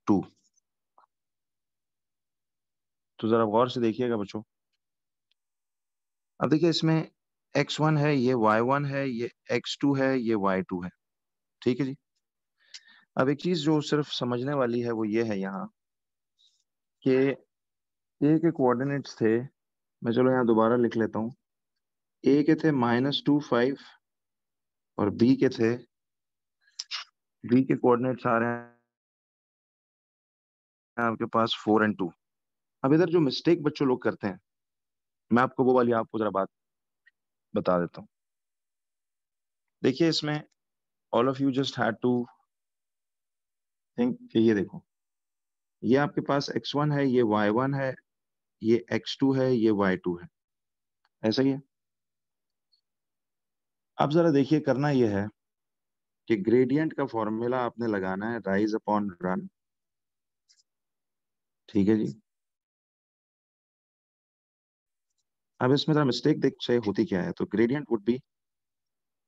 2। तो जरा गौर से देखिएगा बच्चों। अब देखिए इसमें x1 है, ये y1 है, ये x2 है, ये y2 है। ठीक है जी। अब एक चीज जो सिर्फ समझने वाली है वो ये है यहाँ कि ए के कोऑर्डिनेट्स थे, मैं चलो यहाँ दोबारा लिख लेता हूँ। ए के थे -2 5 और बी के कोऑर्डिनेट्स आ रहे हैं आपके पास 4 और 2। अब इधर जो मिस्टेक बच्चों लोग करते हैं, मैं आपको वो वाली आपको जरा बात बता देता हूँ। देखिए इसमें all of you just had to think कि ये देखो, ये आपके पास x1 है, ये y1 है, ये x2 है, ये y2 है। ऐसा ही है। अब जरा देखिए, करना ये है कि ग्रेडियंट का फॉर्मूला आपने लगाना है राइज अपॉन रन। ठीक है जी। अब इसमें जरा मिस्टेक देख से होती क्या है, तो gradient would B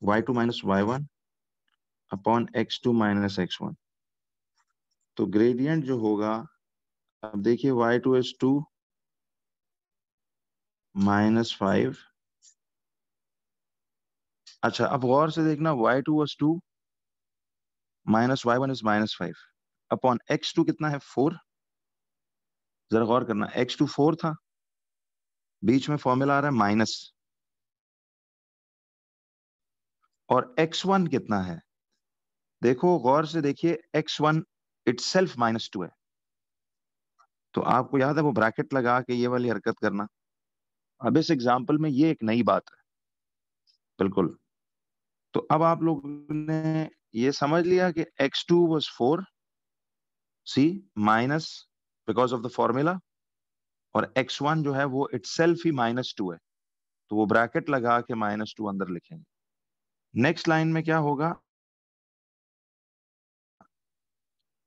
y2 minus y1 upon x2 minus x1। तो ग्रेडियंट जो होगा, अब देखिए y2 इज 2 -5। अच्छा अब गौर से देखना, y2 was 2 minus y1 is -5 upon x2 कितना है 4। जरा गौर करना, x2 4 था, बीच में फॉर्मूला आ रहा है माइनस, और x1 कितना है, देखो गौर से देखिए, x1 इटसेल्फ -2 है। तो आपको याद है वो ब्रैकेट लगा के ये वाली हरकत करना। अब इस एग्जाम्पल में ये एक नई बात है बिल्कुल। तो अब आप लोग ने ये समझ लिया कि x2 was 4 see minus because of the formula, और x1 जो है वो इटसेल्फ ही -2 है, तो वो ब्रैकेट लगा के -2 अंदर लिखेंगे। नेक्स्ट लाइन में क्या होगा,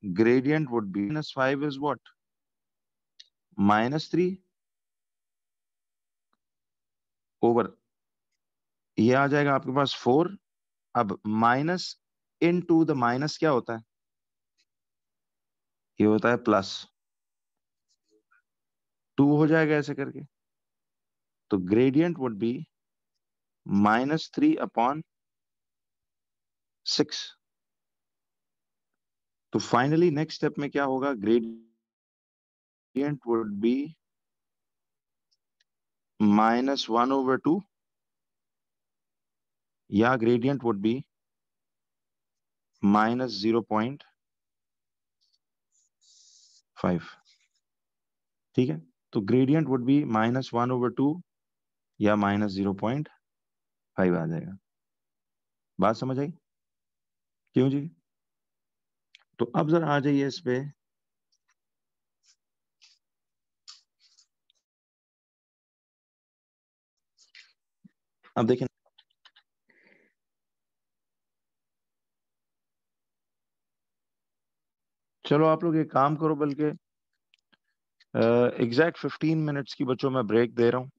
gradient would be -5 is what, -3 over, ये आ जाएगा आपके पास 4। अब minus into the minus क्या होता है, ये होता है प्लस, 2 हो जाएगा ऐसे करके। तो ग्रेडियंट वुड बी -3/6। तो फाइनली नेक्स्ट स्टेप में क्या होगा, ग्रेडियंट वुड बी -1/2, या ग्रेडियंट वुड बी -0.5। ठीक है। तो ग्रेडियंट वुड बी -1/2 या -0.5 आ जाएगा। बात समझ आई? क्यों जी? तो अब जरा आ जाइए इस पे, अब देखें। चलो आप लोग एक काम करो, बल्कि एग्जैक्ट 15 मिनट्स की बच्चों मैं ब्रेक दे रहा हूँ।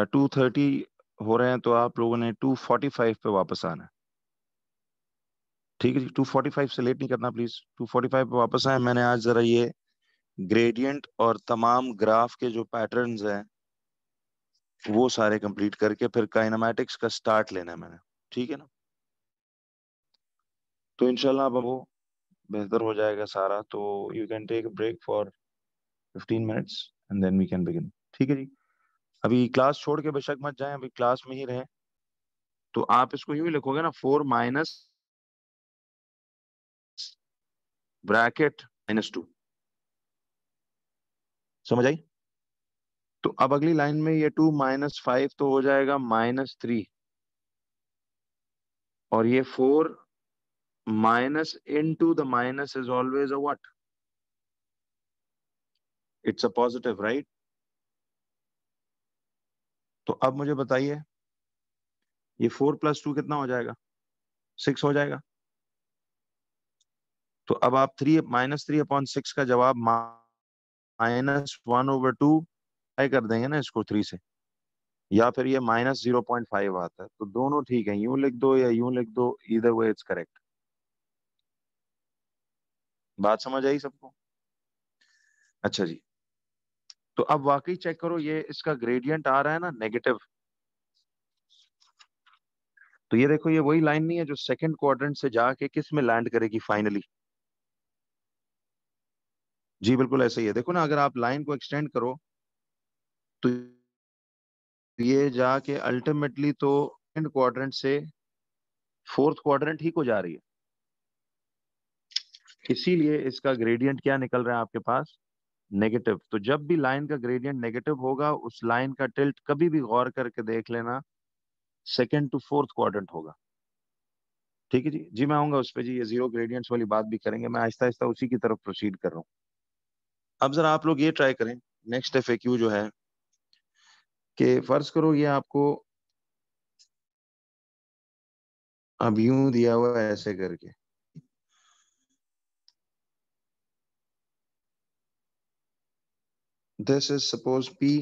2:30 हो रहे हैं, तो आप लोगों ने 2:45 पे वापस आना है। ठीक है जी, 2:45 से लेट नहीं करना प्लीज, 2:45 पे वापस आए। मैंने आज जरा ये ग्रेडियंट और तमाम ग्राफ के जो पैटर्न्स हैं वो सारे कंप्लीट करके फिर काइनेमैटिक्स का स्टार्ट लेना है मैंने। ठीक है ना? तो इंशाल्लाह अब वो बेहतर हो जाएगा सारा। तो you can take a break for 15 minutes and then we can begin. ठीक है जी। अभी क्लास छोड़ के बेशक मत जाएं, अभी क्लास में ही रहें। तो आप इसको यूं ही लिखोगे ना, 4 माइनस ब्रैकेट -2। समझ आई? तो अब अगली लाइन में ये 2 -5 तो हो जाएगा -3, और ये 4 minus into the minus is always a what, it's a positive, right? तो अब मुझे बताइए, ये 4 + 2 कितना हो जाएगा, 6 हो जाएगा। तो अब आप -3/6 का जवाब -1/2 कर देंगे ना इसको 3 से, या फिर ये -0.5 आता है, तो दोनों ठीक है, यूं लिख दो या यूं लिख दो, ईदर वे इट्स करेक्ट। बात समझ आई सबको? अच्छा जी, तो अब वाकई चेक करो, ये इसका ग्रेडियंट आ रहा है ना नेगेटिव। तो ये देखो, ये वही लाइन नहीं है जो सेकंड क्वाड्रेंट से जाके किस में लैंड करेगी फाइनली? जी बिल्कुल ऐसे ही है। देखो ना, अगर आप लाइन को एक्सटेंड करो तो ये जाके अल्टीमेटली तो सेकंड क्वाड्रेंट से फोर्थ क्वाड्रेंट ही को जा रही है। इसीलिए इसका ग्रेडियंट क्या निकल रहा है आपके पास? नेगेटिव। तो जब भी लाइन का ग्रेडियंट नेगेटिव होगा, उस लाइन का टिल्ट कभी भी गौर करके देख लेना सेकंड टू फोर्थ क्वाड्रेंट होगा। ठीक है जी। जी मैं आऊंगा उस पर जी, ये जीरो ग्रेडियंट्स वाली बात भी करेंगे। मैं आहिस्ता आहिस्ता उसी की तरफ प्रोसीड कर रहा हूँ। अब जरा आप लोग ये ट्राई करें, नेक्स्ट एफएक्यू जो है, कि फर्ज करो ये आपको अब यूं दिया हुआ है ऐसे करके, this is suppose P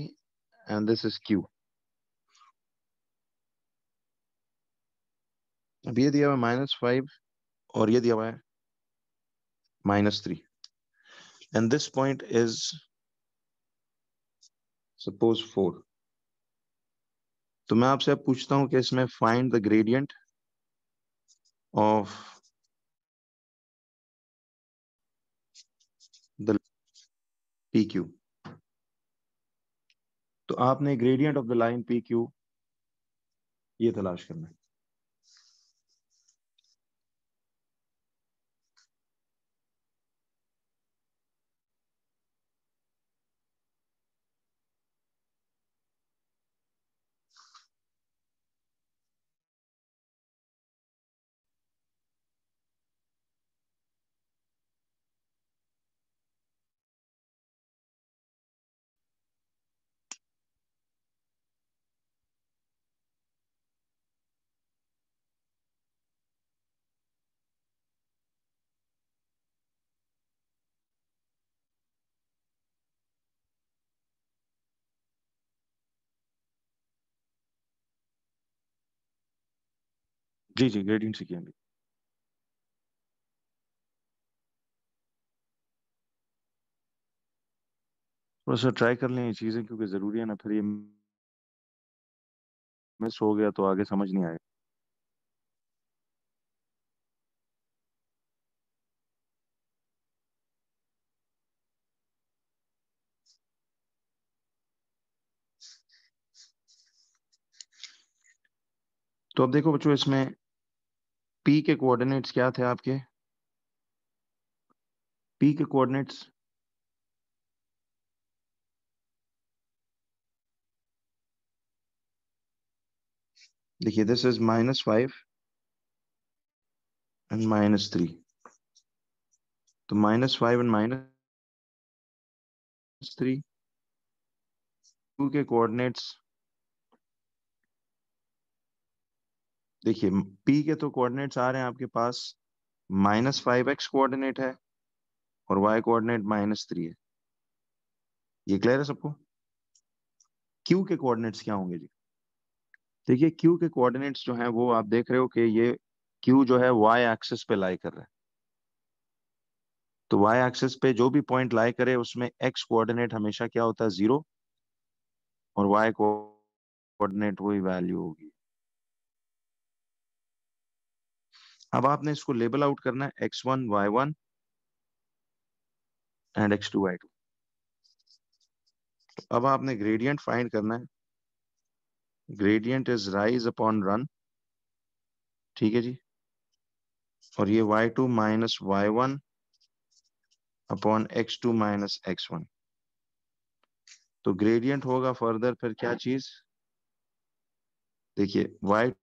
and this is Q. अब ये दिया हुआ है -5 और ये दिया हुआ है -3, and this point is suppose 4। तो मैं आपसे अब पूछता हूं कि इसमें find the gradient of the P Q. तो आपने gradient of the line P Q ये तलाश करना है। जी जी, ग्रेडियंट सीखेंगे। थोड़ा सा ट्राई कर लें ये चीजें, क्योंकि जरूरी है ना, फिर ये मिस हो गया तो आगे समझ नहीं आएगा। तो अब देखो बच्चों, इसमें पी के कोऑर्डिनेट्स क्या थे आपके? पी के कोऑर्डिनेट्स, देखिए दिस इज -5 एंड -3। तो -5 एंड -3 टू के कोऑर्डिनेट्स, देखिए पी के तो कोऑर्डिनेट्स आ रहे हैं आपके पास, -5x कोऑर्डिनेट है और y कोऑर्डिनेट -3 है। ये क्लियर है सबको? क्यू के कोऑर्डिनेट्स क्या होंगे जी? देखिए क्यू के कोऑर्डिनेट्स जो हैं वो आप देख रहे हो कि ये क्यू जो है y एक्सिस पे लाई कर रहा है। तो y एक्सिस पे जो भी पॉइंट लाई करे उसमें x कोऑर्डिनेट हमेशा क्या होता है? 0, और y कोऑर्डिनेट वही वैल्यू होगी। अब आपने इसको लेबल आउट करना है x1 y1 and x2 y2। अब आपने ग्रेडियंट फाइंड करना है। Gradient is rise upon run. ठीक है जी। और ये y2 minus y1 upon x2 minus x1। तो ग्रेडियंट होगा फर्दर फिर क्या चीज? देखिए y2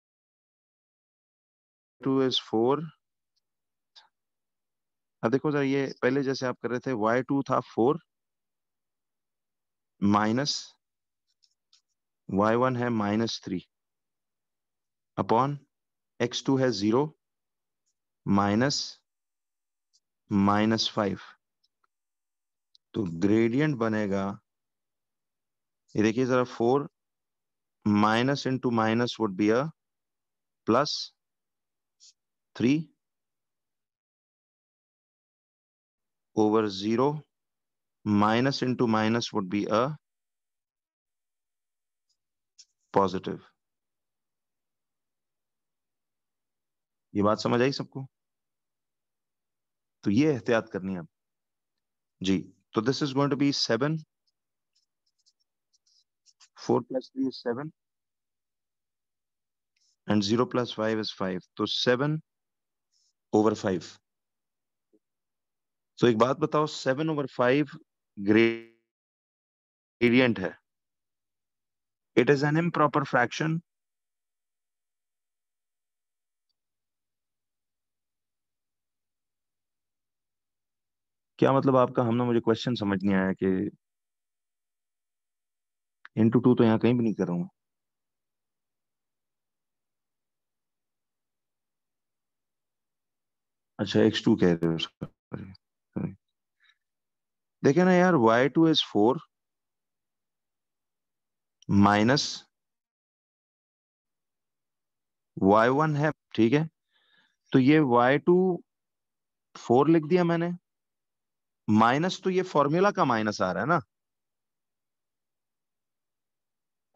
इज 4। अब देखो जरा, ये पहले जैसे आप कर रहे थे, y2 था 4 माइनस y1 है -3 अपॉन x2 है 0 माइनस -5। तो ग्रेडियंट बनेगा, ये देखिए जरा, 4 minus into minus would be a +3 over 0, minus into minus would be a positive. ये बात समझ आई सबको? तो ये एहतियात करनी है अब जी। तो this is going to be 7, 4 plus 3 is 7 and 0 plus 5 is 5, तो 7 over 5। तो एक बात बताओ, 7 over 5 ग्रेडियंट है, it is an improper fraction. क्या मतलब आपका? हमने, मुझे क्वेश्चन समझ नहीं आया कि इंटू टू तो यहाँ कहीं भी नहीं कर रहा हूँ। अच्छा, x2 कह रहे हो उसका? Sorry। देखे ना यार, y2 इज 4 माइनस y1 है, ठीक है। तो ये y2 4 लिख दिया मैंने, माइनस तो ये फॉर्मूला का माइनस आ रहा है ना,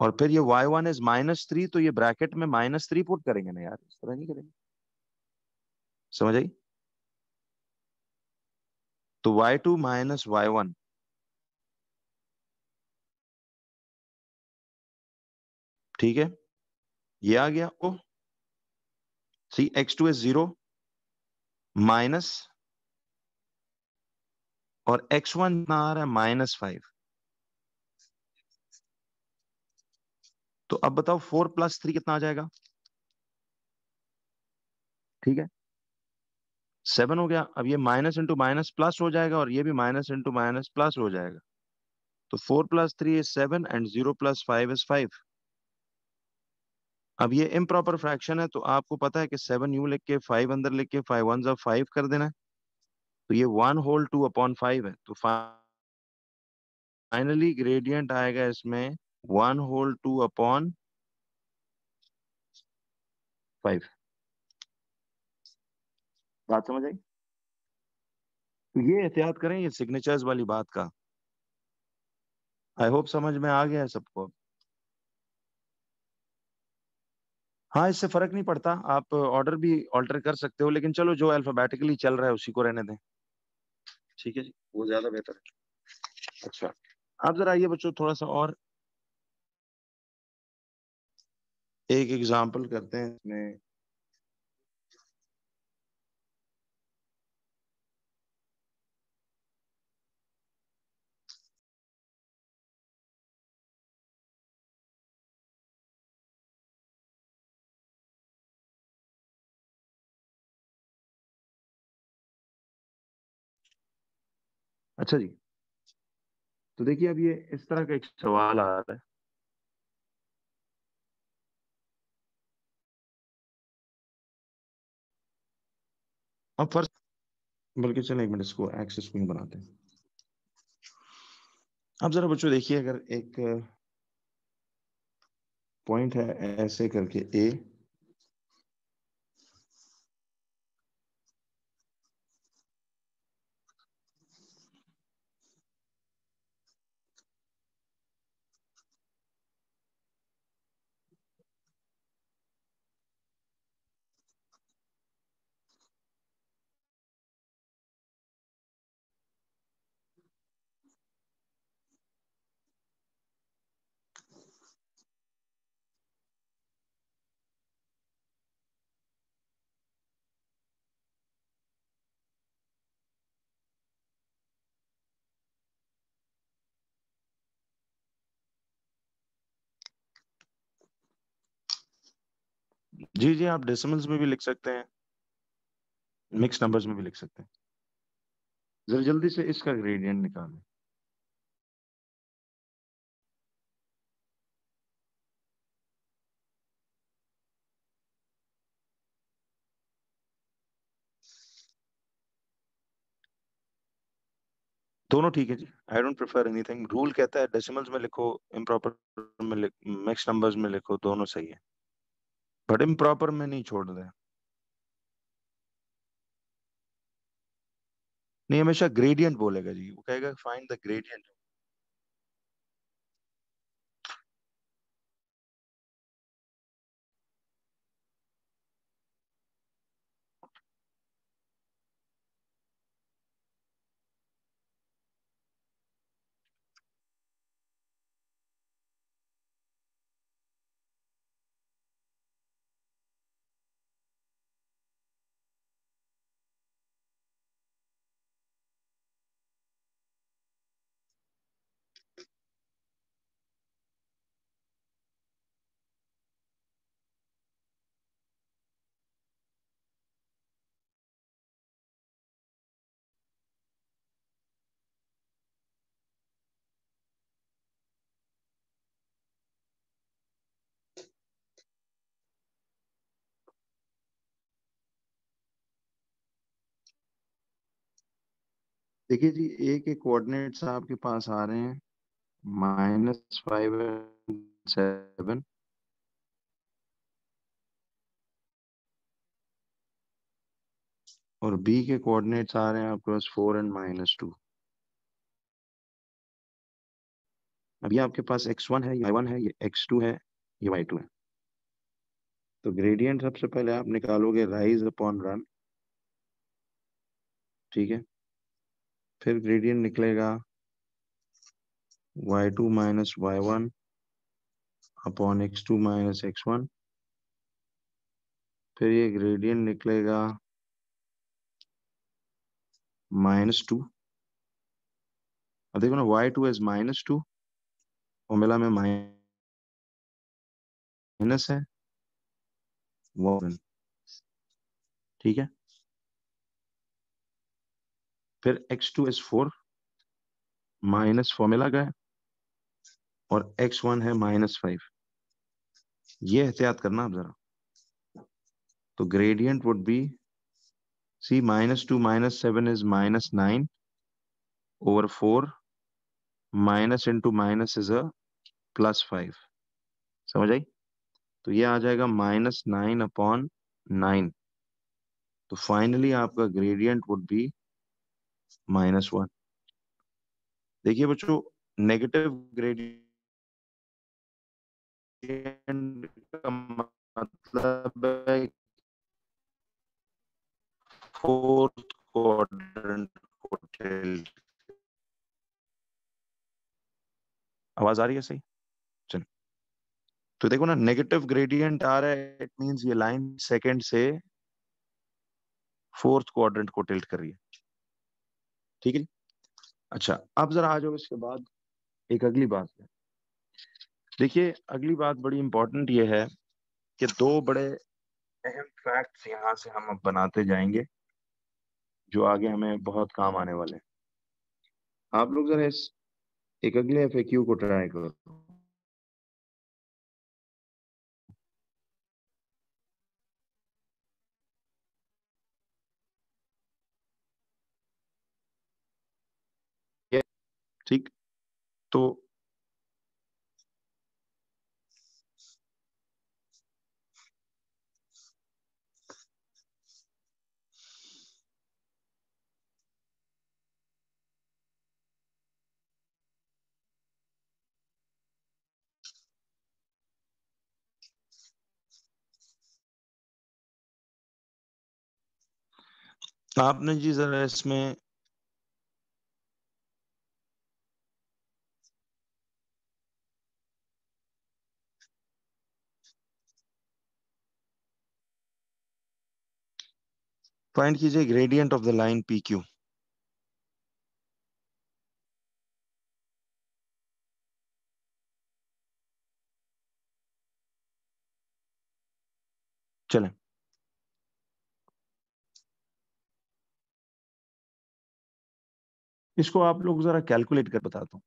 और फिर ये y1 इज -3, तो ये ब्रैकेट में -3 पुट करेंगे ना यार, इस तरह नहीं करेंगे। समझ आई? तो y2 माइनस y1, ठीक है, ये आ गया। ओ सी, x2 इज 0 माइनस, और x1 आ रहा है -5। तो अब बताओ 4 + 3 कितना आ जाएगा? ठीक है, 7 हो गया। अब ये माइनस इंटू माइनस प्लस हो जाएगा, और ये भी माइनस इंटू माइनस प्लस हो जाएगा। तो 4 + 3 इज 7 एंड 0 + 5 इज 5। अब ये इम्प्रॉपर फ्रैक्शन है, तो आपको पता है कि 7 यूं लिख के 5 अंदर लिख के 5 1 5 कर देना है। तो ये 1/2/5 है, तो फाइनली ग्रेडियंट आएगा इसमें 1/2/5। बात समझ आई? तो ये एहतियात करें ये सिग्नेचर्स वाली बात का। आई होप समझ में आ गया है सबको। हाँ, इससे फर्क नहीं पड़ता, आप ऑर्डर भी ऑल्टर कर सकते हो, लेकिन चलो जो अल्फाबेटिकली चल रहा है उसी को रहने दें। ठीक है जी, वो ज्यादा बेहतर है। अच्छा, आप जरा ये बच्चों थोड़ा सा और एक एग्जाम्पल करते हैं इसमें। अच्छा जी, तो देखिए अब ये इस तरह का एक सवाल आ रहा है। अब फर्स्ट, बल्कि चलो एक मिनट, इसको एक्सेस क्वीन बनाते हैं। अब जरा बच्चों देखिए, अगर एक पॉइंट है ऐसे करके ए, जी जी, आप डेसिमल्स में भी लिख सकते हैं, मिक्स नंबर्स में भी लिख सकते हैं। जरा जल्दी से इसका ग्रेडियंट निकालें। दोनों ठीक है जी, I don't prefer anything. Rule कहता है डेसिमल्स में लिखो, इम्प्रॉपर में मिक्स नंबर्स में लिखो, दोनों सही है, बट इम्प्रॉपर में नहीं छोड़ दें। नहीं, हमेशा ग्रेडियंट बोलेगा जी, वो कहेगा फाइंड द ग्रेडियंट। देखिए जी, ए के कोऑर्डिनेट्स आपके पास आ रहे हैं -5 and 7, और बी के कोऑर्डिनेट्स आ रहे हैं आपके पास 4 and -2। अभी आपके पास x1 है, ये y1 है, ये x2 है, ये y2 है। तो ग्रेडियंट सबसे पहले आप निकालोगे राइज अपॉन रन, ठीक है। फिर ग्रेडियंट निकलेगा y2 - y1 upon x2 - x1। फिर ये ग्रेडियंट निकलेगा -2। अब देखो ना, y2 इज -2, फॉर्मूला में माइनस है 1, ठीक है। फिर x2 इज 4, माइनस फॉर्मूला का है, और x1 है -5। ये एहतियात करना आप जरा। तो ग्रेडियंट वुड बी, सी, -2 - 7 इज -9 over 4, minus into minus is a +5। समझ आई? तो ये आ जाएगा -9/9। तो फाइनली आपका ग्रेडियंट वुड बी -1। देखिए बच्चों, नेगेटिव ग्रेडियंट का मतलब है फोर्थ क्वाड्रेंट को टिल्ट। आवाज आ रही है सही? चल, तो देखो ना, नेगेटिव ग्रेडियंट आ रहा है, इट मींस ये लाइन सेकंड से फोर्थ क्वाड्रेंट को टिल्ट कर रही है, ठीक है। अच्छा, अब जरा आ जाओ इसके बाद एक अगली बात है। देखिए, अगली बात बड़ी इंपॉर्टेंट ये है कि दो बड़े अहम फैक्ट्स यहाँ से हम अब बनाते जाएंगे, जो आगे हमें बहुत काम आने वाले हैं। आप लोग जरा इस एक अगले एफएक्यू को ट्राई करो। ये ठीक, तो आपने जी जरा इसमें फाइंड कीजिए gradient of the line P Q. चलें, इसको आप लोग जरा कैलकुलेट कर बताता हूँ।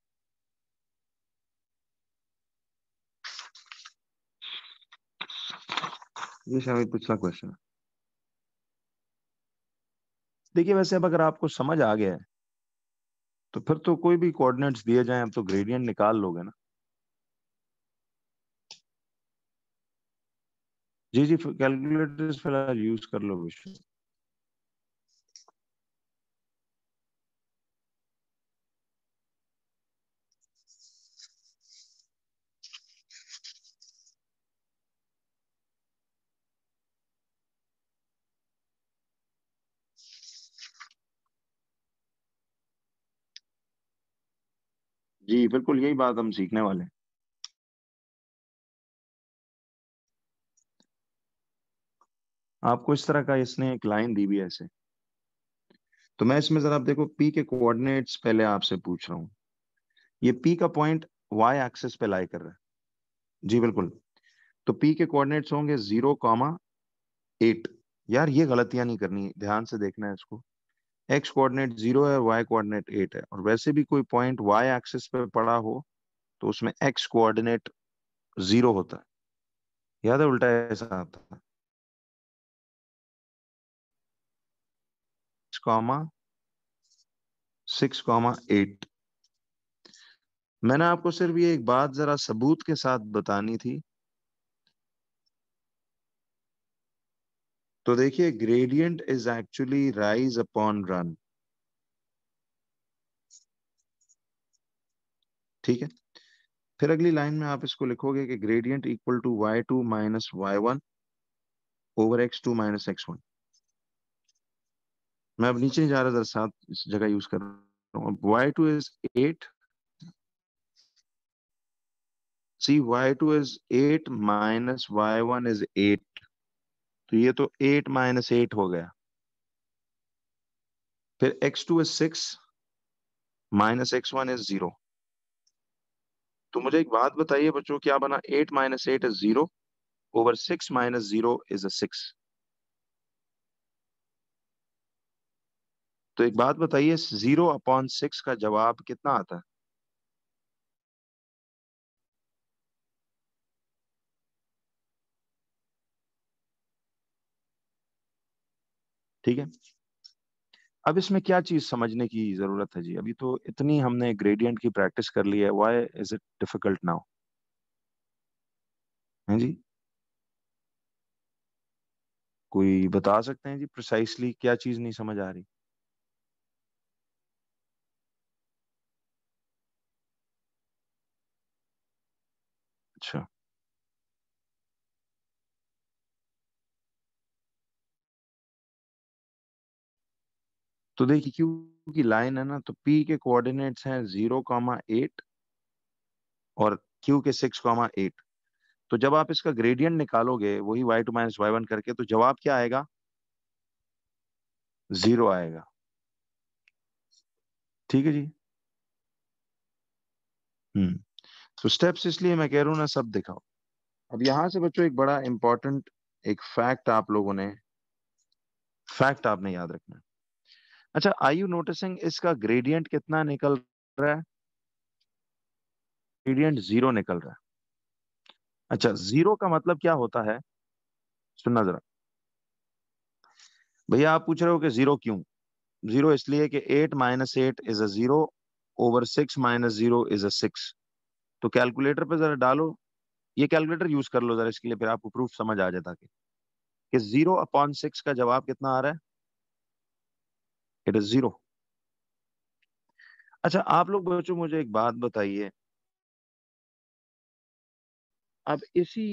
ये शायद पिछला क्वेश्चन है। देखिए, वैसे अब अगर आपको समझ आ गया है तो फिर तो कोई भी कोऑर्डिनेट्स दिए जाएं, अब तो ग्रेडियंट निकाल लोगे ना। जी जी, कैलकुलेटर्स फिलहाल यूज कर लो विषय। जी बिल्कुल, यही बात हम सीखने वाले हैं। आपको इस तरह का इसने एक लाइन दी भी है ऐसे। तो मैं इसमें जरा आप देखो, पी के कोऑर्डिनेट्स पहले आपसे पूछ रहा हूँ। ये पी का पॉइंट वाई एक्सिस पे लाई कर रहा है। जी बिल्कुल। तो पी के कोऑर्डिनेट्स होंगे 0, 8। यार ये गलतियां नहीं करनी, ध्यान से देखना है इसको। एक्स कोऑर्डिनेट 0 है और वाई कोऑर्डिनेट 8 है, और वैसे भी कोई पॉइंट वाई एक्सिस पे पड़ा हो तो उसमें एक्स कोऑर्डिनेट 0 होता है। याद है, उल्टा ऐसा आता है। 6, 6, 8। मैंने आपको सिर्फ ये एक बात जरा सबूत के साथ बतानी थी। तो देखिए, gradient is actually rise upon run. ठीक है। फिर अगली लाइन में आप इसको लिखोगे कि gradient equal to y2 - y1 over x2 - x1। मैं अब नीचे नहीं जा रहा, जरा साथ इस जगह यूज कर रहा हूँ। y2 is 8। C y2 is 8 - y1 is 8। तो ये तो 8 - 8 हो गया। फिर x2 इज 6 - x1 इज 0। तो मुझे एक बात बताइए बच्चों, क्या बना? 8 - 8 इज 0 ओवर 6 - 0 इज अ 6। तो एक बात बताइए, 0/6 का जवाब कितना आता है? ठीक है। अब इसमें क्या चीज समझने की जरूरत है जी? अभी तो इतनी हमने ग्रेडियंट की प्रैक्टिस कर ली है, why is it difficult now? है जी? कोई बता सकते हैं जी प्रिसाइसली क्या चीज नहीं समझ आ रही? अच्छा। तो देखिए, क्यू की लाइन है ना, तो पी के कोऑर्डिनेट्स हैं 0, 8 और क्यू के 6, 8। तो जब आप इसका ग्रेडियंट निकालोगे वही y2 - y1 करके, तो जवाब क्या आएगा? 0 आएगा। ठीक है जी। हम्म। तो स्टेप्स इसलिए मैं कह रहा हूँ ना, सब दिखाओ। अब यहां से बच्चों एक बड़ा इंपॉर्टेंट एक फैक्ट आपने याद रखना है। अच्छा, आई यू नोटिसिंग इसका ग्रेडियंट कितना निकल रहा है? ग्रेडियंट 0 निकल रहा है। अच्छा, 0 का मतलब क्या होता है? सुनना जरा। भैया आप पूछ रहे हो कि 0 क्यों? 0 इसलिए कि 8 - 8 is a 0 over 6 - 0 is a 6। तो कैलकुलेटर पे जरा डालो। ये कैलकुलेटर यूज कर लो जरा इसके लिए, फिर आपको प्रूफ समझ आ जाता कि 0/6 का जवाब कितना आ रहा है? It is 0। अच्छा, आप लोग बच्चों मुझे एक बात बताइए। अब इसी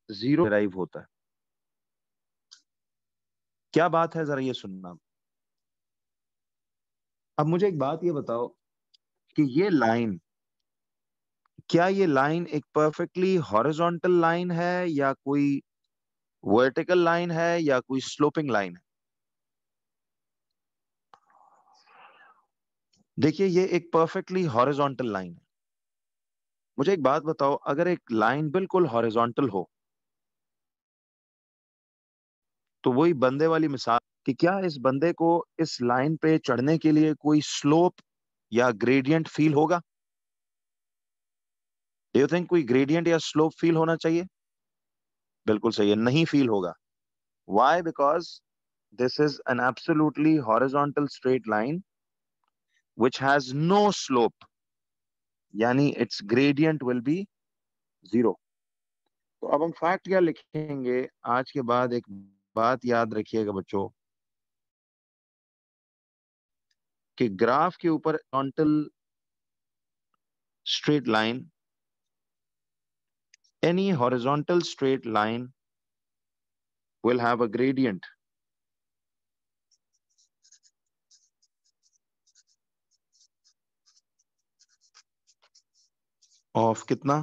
0 डिराइव होता है। क्या बात है, जरा ये सुनना। अब मुझे एक बात ये बताओ कि ये लाइन, क्या ये लाइन एक परफेक्टली हॉरिजॉन्टल लाइन है या कोई वर्टिकल लाइन है या कोई स्लोपिंग लाइन है? देखिए, ये एक परफेक्टली हॉरिजॉन्टल लाइन है। मुझे एक बात बताओ, अगर एक लाइन बिल्कुल हॉरिजॉन्टल हो, तो वही बंदे वाली मिसाल कि क्या इस बंदे को इस लाइन पे चढ़ने के लिए कोई स्लोप या ग्रेडियंट फील होगा? डू यू थिंक कोई ग्रेडियंट या स्लोप फील होना चाहिए? बिल्कुल सही है, नहीं फील होगा। Why? Because this is an absolutely horizontal straight line which has no slope, यानी its gradient will be 0। तो अब हम फैक्ट क्या लिखेंगे आज के बाद? एक बात याद रखिएगा बच्चों, कि ग्राफ के ऊपर horizontal straight line, any horizontal straight line will have a gradient। ऑफ कितना,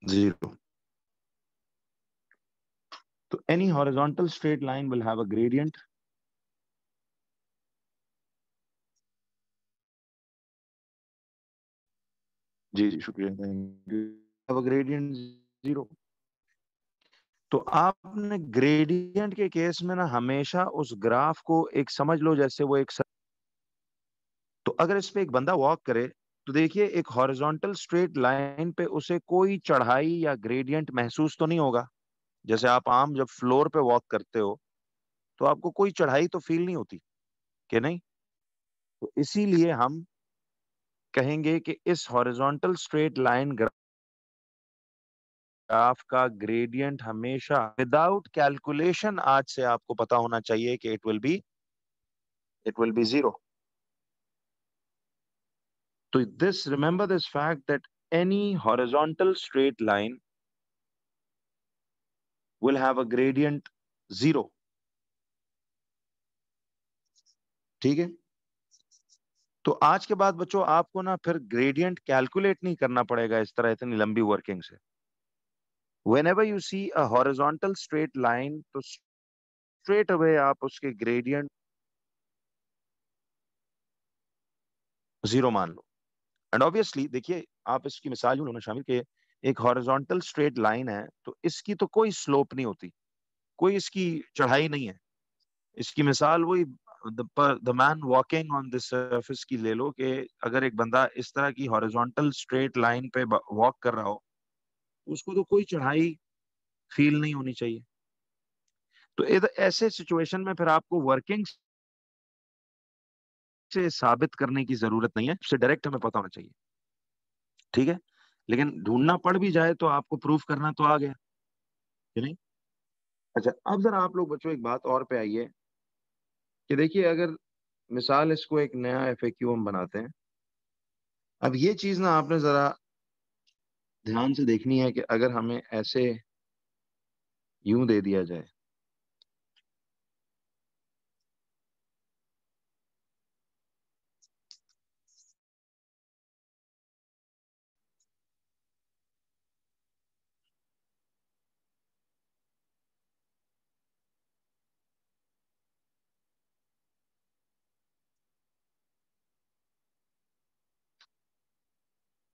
0। तो any horizontal straight line will have a gradient, जी जी शुक्रिया, thank you, have a gradient 0। तो आपने ग्रेडियंट के केस में ना हमेशा उस ग्राफ को एक समझ लो जैसे वो एक तो अगर इस पे एक बंदा वॉक करे तो देखिए एक हॉरिजॉन्टल स्ट्रेट लाइन पे उसे कोई चढ़ाई या ग्रेडियंट महसूस तो नहीं होगा। जैसे आप आम जब फ्लोर पे वॉक करते हो तो आपको कोई चढ़ाई तो फील नहीं होती कि नहीं। तो इसीलिए हम कहेंगे कि इस हॉरिजॉन्टल स्ट्रेट लाइन ग्राफ का ग्रेडियंट हमेशा विदाउट कैलकुलेशन आज से आपको पता होना चाहिए कि इट विल बी 0। तो this remember this fact that any horizontal straight line will have a gradient 0। ठीक है। तो आज के बाद बच्चों आपको ना फिर ग्रेडियंट कैलकुलेट नहीं करना पड़ेगा इस तरह इतनी लंबी वर्किंग से। whenever you see a horizontal straight line तो स्ट्रेट अवे आप उसके ग्रेडियंट 0 मान लो। एंड ऑब्वियसली देखिए आप इसकी मिसाल यूं लो ना शामिल के एक हॉरिजॉन्टल स्ट्रेट लाइन है तो इसकी तो कोई स्लोप नहीं होती, कोई इसकी चढ़ाई नहीं है। इसकी मिसाल वही the man walking on this surface की ले लो कि अगर एक बंदा इस तरह की हॉरिजॉन्टल स्ट्रेट लाइन पे वॉक कर रहा हो उसको तो कोई चढ़ाई फील नहीं होनी चाहिए। तो ऐसे सिचुएशन में फिर आपको वर्किंग से साबित करने की जरूरत नहीं है, उससे डायरेक्ट हमें पता होना चाहिए। ठीक है। लेकिन ढूंढना पड़ भी जाए तो आपको प्रूफ करना तो आ गया कि नहीं। अच्छा अब जरा आप लोग बच्चों एक बात और पे आइए कि देखिए अगर मिसाल इसको एक नया एफएक्यू हम बनाते हैं। अब ये चीज ना आपने जरा ध्यान से देखनी है कि अगर हमें ऐसे यूं दे दिया जाए,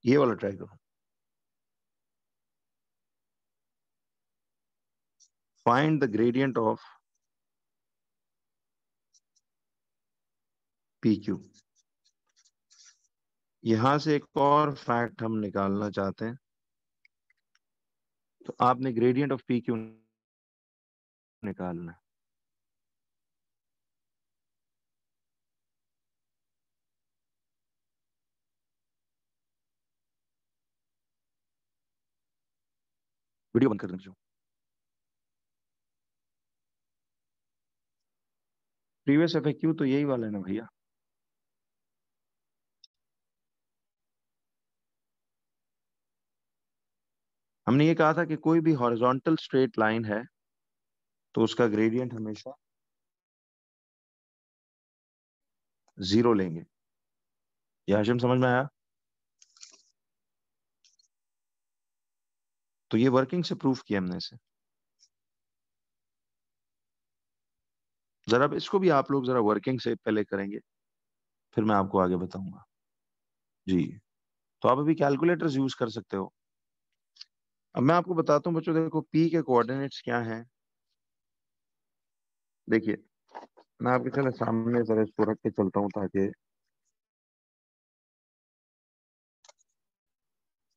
ये वाला ट्राई करो। Find the gradient of P Q. यहां से एक और फैक्ट हम निकालना चाहते हैं। तो आपने ग्रेडियंट ऑफ पी क्यू निकालना है। वीडियो बंद कर दीजिए। प्रीवियस एफएक्यू तो यही वाला है ना भैया। हमने ये कहा था कि कोई भी हॉरिजॉन्टल स्ट्रेट लाइन है तो उसका ग्रेडियंट हमेशा 0 लेंगे। ये हाशिम समझ में आया। तो ये वर्किंग से प्रूफ किया हमने इसे। जरा अब इसको भी आप लोग जरा वर्किंग से पहले करेंगे फिर मैं आपको आगे बताऊंगा। जी। तो आप अभी कैलकुलेटर्स यूज कर सकते हो। अब मैं आपको बताता हूँ बच्चों, देखो पी के कोऑर्डिनेट्स क्या हैं। देखिए मैं आपके चलो सामने जरा इसको रख के चलता हूँ ताकि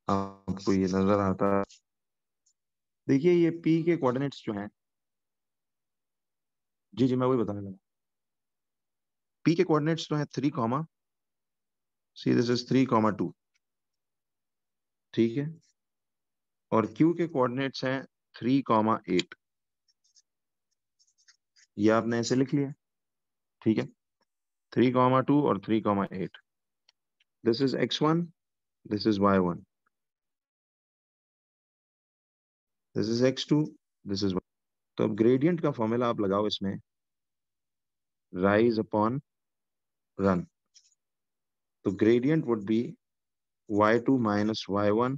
आपको ये नजर आता है। देखिए ये पी के कोऑर्डिनेट्स जो हैं, जी जी मैं वही बताने लगा। पी के कोऑर्डिनेट्स जो है 3, सी दिस इज 3, 2। ठीक है। और क्यू के कोऑर्डिनेट्स हैं 3, 8। ये आपने ऐसे लिख लिया। ठीक है। 3, 2 और 3, 8। This is x1, this is y1, this is x2, this is. तो अब ग्रेडियंट का फॉर्मूला आप लगाओ इसमें, राइज अपॉन रन। तो gradient would B y2 minus y1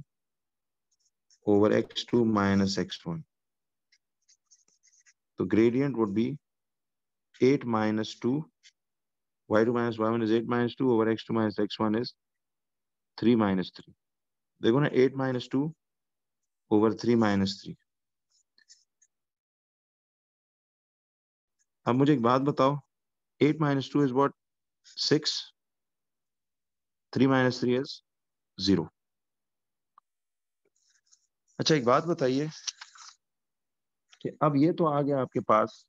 over x2 minus x1. So gradient would be 8 minus 2. y2 minus y1 is 8 minus 2 over x2 minus x1 is 3 minus 3. देखो ना 8 minus 2 over 3 minus 3. अब मुझे एक बात बताओ, 8 minus 2 is what? 6. 3 minus 3 is 0. अच्छा एक बात बताइए कि अब ये तो आ गया आपके पास।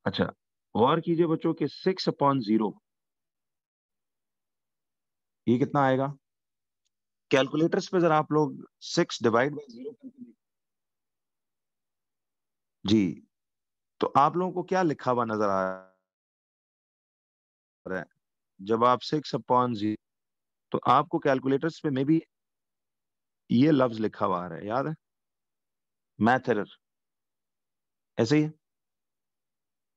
अच्छा गौर कीजिए बच्चों के 6/0 ये कितना आएगा? कैलकुलेटर्स पे जरा आप लोग 6 डिवाइड बाई 0 करके जी, तो आप लोगों को क्या लिखा हुआ नजर आ रहा है जब आप 6/0? तो आपको कैलकुलेटर्स पे मे बी ये लफ्ज लिखा हुआ आ रहा है, याद है? मैथ एरर, ऐसे ही है।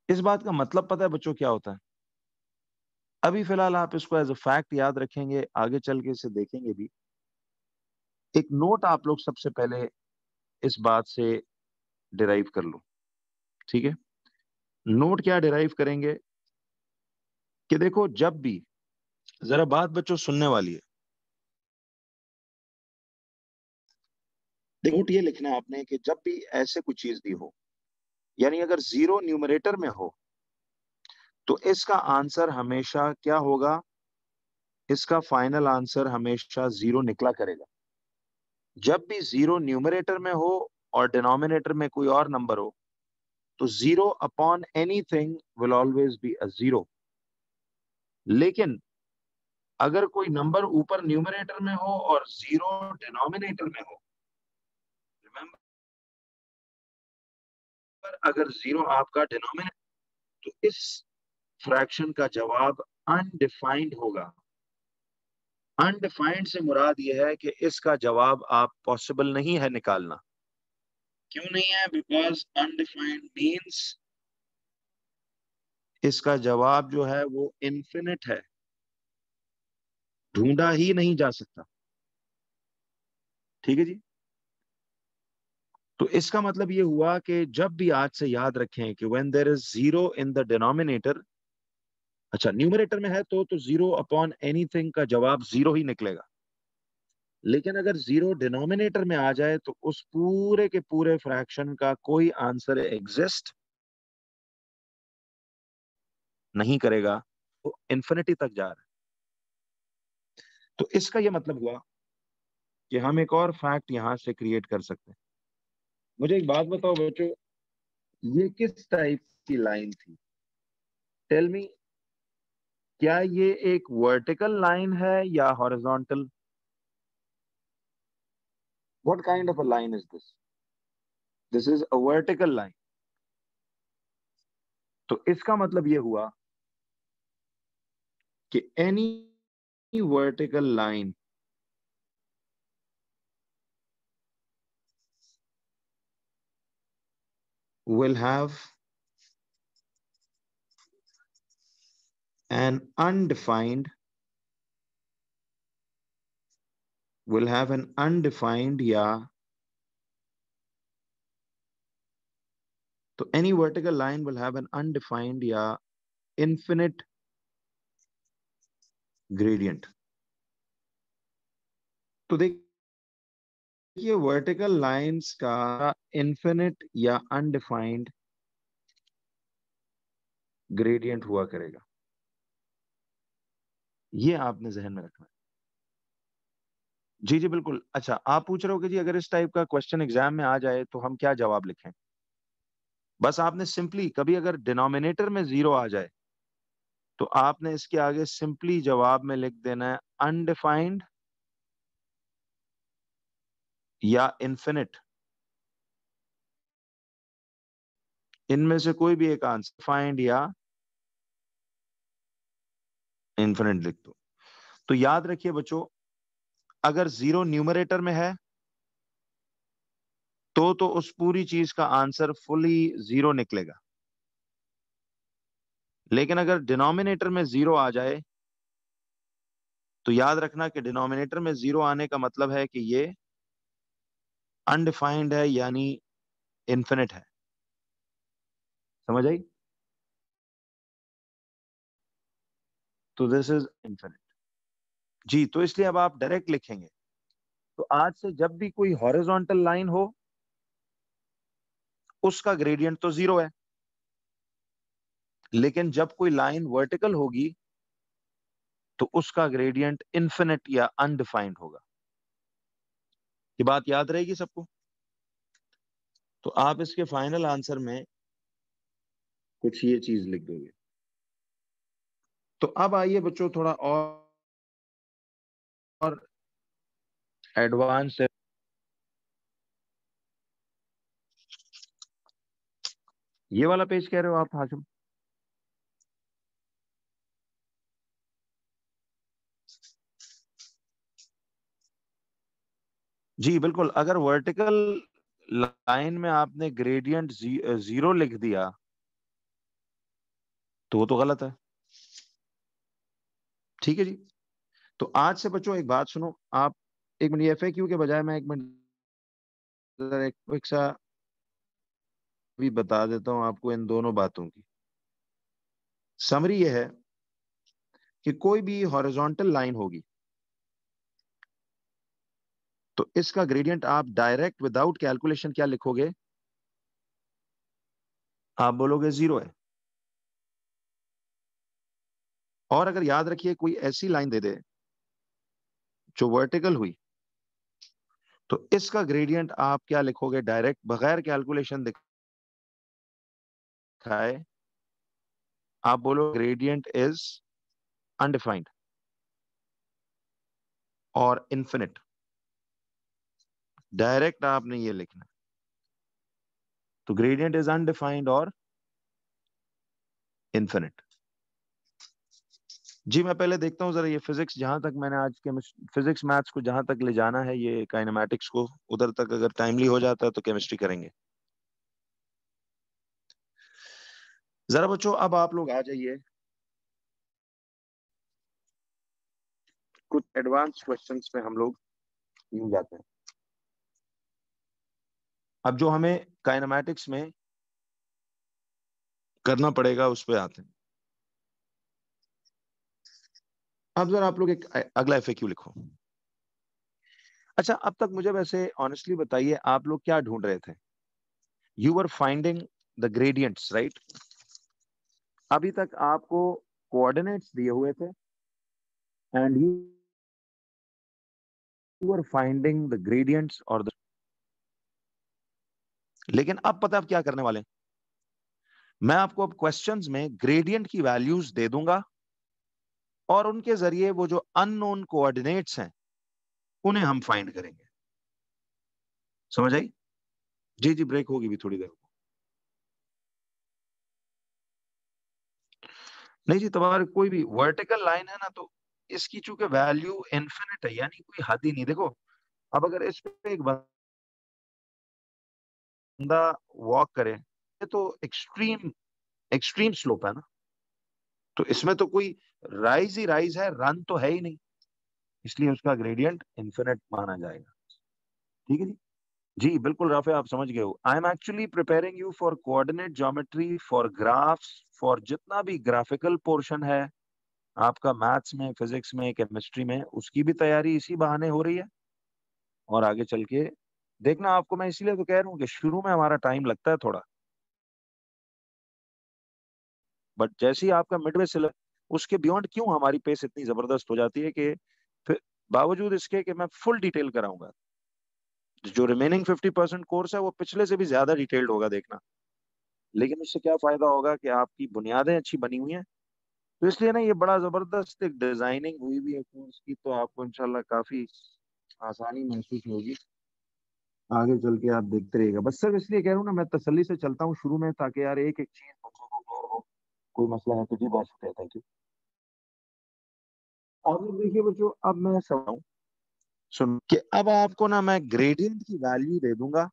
इस बात का मतलब पता है बच्चों क्या होता है? अभी फिलहाल आप इसको एज अ फैक्ट याद रखेंगे, आगे चल के इसे देखेंगे भी। एक नोट आप लोग सबसे पहले इस बात से डिराइव कर लो, ठीक है? नोट क्या डिराइव करेंगे कि देखो जब भी, जरा बात बच्चों सुनने वाली है, देखो नोट ये लिखना है आपने कि जब भी ऐसे कोई चीज दी हो, यानी अगर 0 न्यूमरेटर में हो, तो इसका आंसर हमेशा क्या होगा? इसका फाइनल आंसर हमेशा 0 निकला करेगा। जब भी 0 न्यूमरेटर में हो और डिनोमिनेटर में कोई और नंबर हो, तो 0 upon anything will always be a 0। लेकिन अगर कोई नंबर ऊपर न्यूमरेटर में हो और 0 डिनोमिनेटर में हो, रिमेंबर, अगर 0 आपका डिनोमिनेटर, तो इस फ्रैक्शन का जवाब अनडिफाइंड होगा। अनडिफाइंड से मुराद यह है कि इसका जवाब आप पॉसिबल नहीं है निकालना। क्यों नहीं है? बिकॉज अनडिफाइंड मींस इसका जवाब जो है वो इन्फिनिट है, ढूंढा ही नहीं जा सकता। ठीक है जी? तो इसका मतलब ये हुआ कि जब भी आज से याद रखें कि when there is 0 in the denominator, अच्छा न्यूमरेटर में है तो 0 अपॉन एनीथिंग का जवाब 0 ही निकलेगा। लेकिन अगर 0 डिनोमिनेटर में आ जाए तो उस पूरे के पूरे फ्रैक्शन का कोई आंसर एग्जिस्ट नहीं करेगा, तो इन्फिनिटी तक जा रहा है। तो इसका यह मतलब हुआ कि हम एक और फैक्ट यहां से क्रिएट कर सकते हैं। मुझे एक बात बताओ बच्चों, ये किस टाइप की लाइन थी? टेल मी, क्या ये एक वर्टिकल लाइन है या horizontal? What kind of a line is this? This is a vertical line. तो इसका मतलब ये हुआ कि any vertical line will have an undefined या तो any vertical line will have an undefined या infinite gradient। तो देखिए वर्टिकल लाइंस का इन्फिनिट या अनडिफाइंड ग्रेडियंट हुआ करेगा, ये आपने जहन में रखना है। जी जी बिल्कुल। अच्छा आप पूछ रहे हो कि जी अगर इस टाइप का क्वेश्चन एग्जाम में आ जाए तो हम क्या जवाब लिखें? बस आपने सिंपली कभी अगर डिनोमिनेटर में 0 आ जाए तो आपने इसके आगे सिंपली जवाब में लिख देना है अनडिफाइंड या इन्फिनिट, इनमें से कोई भी एक आंसर, फाइंड या इन्फिनिट लिख दो। तो याद रखिए बच्चों, अगर 0 न्यूमरेटर में है तो उस पूरी चीज का आंसर फुली 0 निकलेगा। लेकिन अगर डिनोमिनेटर में 0 आ जाए तो याद रखना कि डिनोमिनेटर में 0 आने का मतलब है कि ये अनडिफाइंड है, यानी इन्फिनिट है। समझ आई? तो दिस इज इन्फिनिट। जी, तो इसलिए अब आप डायरेक्ट लिखेंगे। तो आज से जब भी कोई हॉरिजॉन्टल लाइन हो उसका ग्रेडियंट तो 0 है, लेकिन जब कोई लाइन वर्टिकल होगी तो उसका ग्रेडियंट इन्फिनिट या अनडिफाइंड होगा। ये बात याद रहेगी सबको? तो आप इसके फाइनल आंसर में कुछ ये चीज लिख दोगे। तो अब आइए बच्चों थोड़ा और एडवांस। ये वाला पेज कह रहे हो आप हाशिम? जी बिल्कुल। अगर वर्टिकल लाइन में आपने ग्रेडियंट 0 लिख दिया तो वो तो गलत है। ठीक है जी। तो आज से बच्चों एक बात सुनो आप, एक मिनट एफएक्यू के बजाय मैं एक मिनट एक क्विक सा भी बता देता हूं आपको इन दोनों बातों की। समरी ये है कि कोई भी हॉरिजॉन्टल लाइन होगी तो इसका ग्रेडियंट आप डायरेक्ट विदाउट कैलकुलेशन क्या लिखोगे? आप बोलोगे 0 है। और अगर याद रखिए कोई ऐसी लाइन दे दे जो वर्टिकल हुई तो इसका ग्रेडियंट आप क्या लिखोगे? डायरेक्ट बगैर कैलकुलेशन दिखाए आप बोलो ग्रेडियंट इज अनडिफाइंड और इन्फिनिट। डायरेक्ट आपने ये लिखना। तो ग्रेडियंट इज अनडिफाइंड और इन्फिनिट। जी मैं पहले देखता हूं जरा ये फिजिक्स, जहां तक मैंने आज के फिजिक्स मैथ्स को जहां तक ले जाना है, ये काइनेमैटिक्स को उधर तक अगर टाइमली हो जाता है तो केमिस्ट्री करेंगे। जरा बच्चों अब आप लोग आ जाइए कुछ एडवांस क्वेश्चंस पे हम लोग यूं जाते हैं। अब जो हमें काइनेमैटिक्स में करना पड़ेगा उस पे आते हैं। अब जरा आप लोग एक अगला एफएक्यू लिखो। अच्छा अब तक मुझे वैसे ऑनेस्टली बताइए आप लोग क्या ढूंढ रहे थे? You were finding the gradients, right? अभी तक आपको कोऑर्डिनेट्स दिए हुए थे and you were finding the gradients और द, लेकिन अब पता है आप क्या करने वाले हैं? मैं आपको अब क्वेश्चंस में ग्रेडियंट की वैल्यूज दे दूंगा और उनके जरिए वो जो अननोन कोऑर्डिनेट्स हैं उन्हें हम फाइंड करेंगे। समझ आई? जी जी, ब्रेक होगी भी थोड़ी देर। नहीं जी, तुम्हारे कोई भी वर्टिकल लाइन है ना तो इसकी चूंकि वैल्यू इन्फिनिट है, यानी कोई हद ही नहीं। देखो अब अगर इस पे एक बंदा वॉक करे, ये तो एक्सट्रीम एक्सट्रीम स्लोप है ना, तो इसमें तो कोई राइज ही राइज है, रन तो है ही नहीं, इसलिए उसका ग्रेडियंट इन्फिनिट माना जाएगा। ठीक है जी। जी बिल्कुल राफे, आप समझ गए हो। I am actually preparing you for coordinate geometry, for graphs, for जितना भी ग्राफिकल पोर्शन है आपका मैथ्स में, फिजिक्स में, केमिस्ट्री में, उसकी भी तैयारी इसी बहाने हो रही है। और आगे चल के देखना, आपको मैं इसीलिए तो कह रहा हूँ कि शुरू में हमारा टाइम लगता है थोड़ा, बट जैसे ही आपका मिडवे से उसके बियॉन्ड क्यों हमारी पेस इतनी जबरदस्त हो जाती है कि फिर बावजूद इसके कि मैं फुल डिटेल कराऊंगा, जो रिमेनिंग 50% कोर्स है वो पिछले से भी ज्यादा डिटेल्ड होगा देखना, लेकिन उससे क्या फायदा होगा कि आपकी बुनियादें अच्छी बनी हुई हैं। तो इसलिए ना ये बड़ा जबरदस्त एक डिजाइनिंग हुई हुई है कोर्स की, तो आपको इंशाल्लाह काफी आसानी महसूस होगी। आगे चल के आप देखते रहिएगा। बस सिर्फ इसलिए कह रहा हूँ ना, मैं तसल्ली से चलता हूँ शुरू में, ताकि यार एक एक चीज बच्चों को क्लियर हो। कोई मसला है तो जी बहुत शुक्रिया, थैंक यू। अब देखिए बच्चों, अब मैं समझाऊं, सुन कि अब आपको ना मैं ग्रेडियंट की वैल्यू दे दूंगा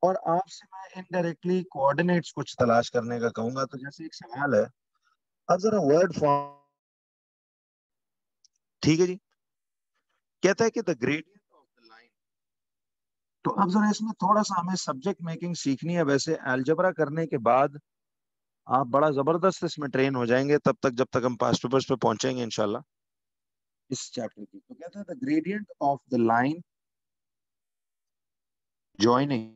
और आपसे मैं इनडायरेक्टली कोऑर्डिनेट्स कुछ तलाश करने का कहूंगा। तो जैसे एक सवाल है, अब जरा वर्ड फॉर्म ठीक है जी। कहता है कि the gradient of the line, तो अब जरा इसमें थोड़ा सा हमें सब्जेक्ट मेकिंग सीखनी है। वैसे अलजेब्रा करने के बाद आप बड़ा जबरदस्त इसमें ट्रेन हो जाएंगे, तब तक जब तक हम पास्ट पेपर्स पे पहुंचेंगे इंशाल्लाह इस चैप्टर की। तो कहता है the gradient of the line joining.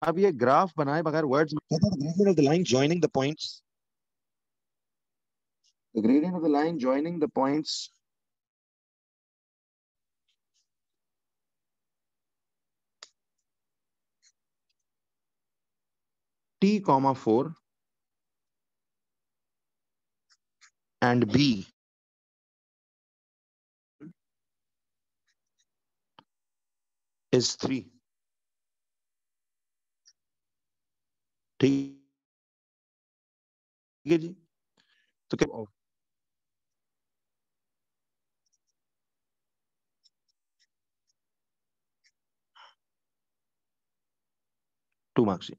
अब ये ग्राफ बनाए बगैर वर्ड्स में कहता है the gradient of the line joining the points, the gradient of the line joining the points T, 4 and B is 3। ठीक है जी। तो क्या 2 मार्क्स।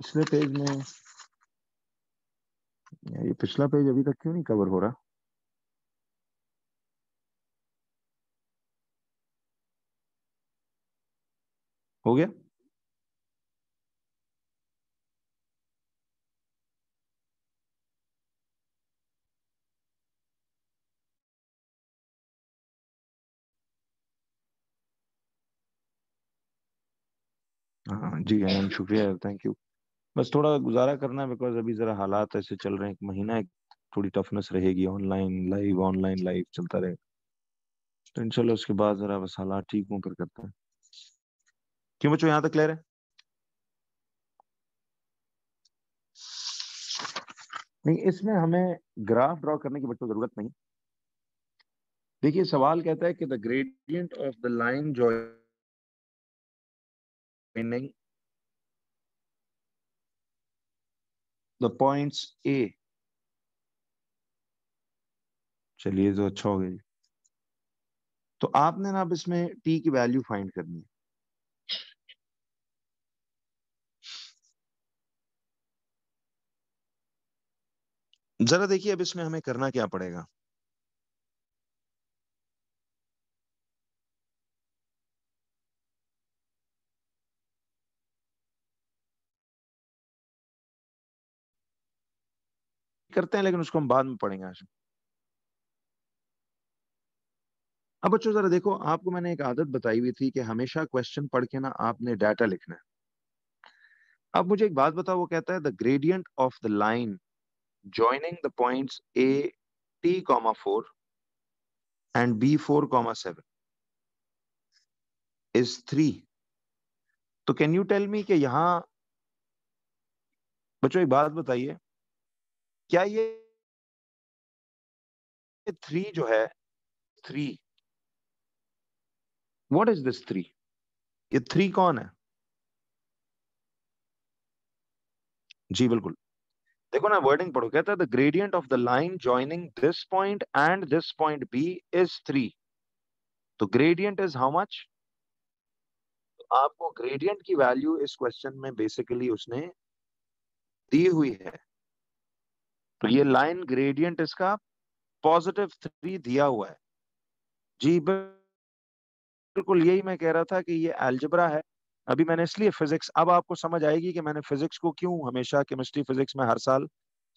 पिछले पेज में ये पिछला पेज अभी तक क्यों नहीं कवर हो रहा? हो गया? हाँ जी आयन, शुक्रिया, थैंक यू। बस थोड़ा गुजारा करना है बिकॉज अभी जरा हालात ऐसे चल रहे हैं, एक महीना एक थोड़ी टफनेस रहेगी, ऑनलाइन लाइव चलता रहेगा। तो इंशाल्लाह उसके बाद जरा बस हालात ठीक हों फिर करते हैं। क्यों बच्चों, यहाँ तक क्लियर है? नहीं, इसमें हमें ग्राफ ड्रॉ करने की बच्चों जरूरत नहीं। देखिए सवाल कहता है कि the gradient of the line joining the points A. चलिए तो अच्छा हो गया जी। तो आपने ना अब इसमें टी की वैल्यू फाइंड करनी है। जरा देखिए अब इसमें हमें करना क्या पड़ेगा। करते हैं लेकिन उसको हम बाद में पढ़ेंगे आज। अब बच्चों जरा देखो, आपको मैंने एक आदत बताई हुई थी कि हमेशा क्वेश्चन पढ़ के ना आपने डाटा लिखना है। अब मुझे एक बात बताओ, वो कहता है the gradient of the line joining the points A T, 4 and B, 4, 7 is 3। तो कैन यू टेल मी कि यहाँ बच्चों एक बात बताइए, क्या ये 3 जो है 3, व्हाट इज दिस 3? ये 3 कौन है? जी बिल्कुल। देखो ना वर्डिंग पढ़ो, कहता है the gradient of the line joining this point and this point B is 3। तो ग्रेडियंट इज हाउ मच? आपको ग्रेडियंट की वैल्यू इस क्वेश्चन में बेसिकली उसने दी हुई है। तो ये लाइन ग्रेडियंट इसका +3 दिया हुआ है। जी बिल्कुल, यही मैं कह रहा था कि ये अलजेब्रा है। अभी मैंने इसलिए फिजिक्स, अब आपको समझ आएगी कि मैंने फिजिक्स को क्यों हमेशा केमिस्ट्री फिजिक्स में हर साल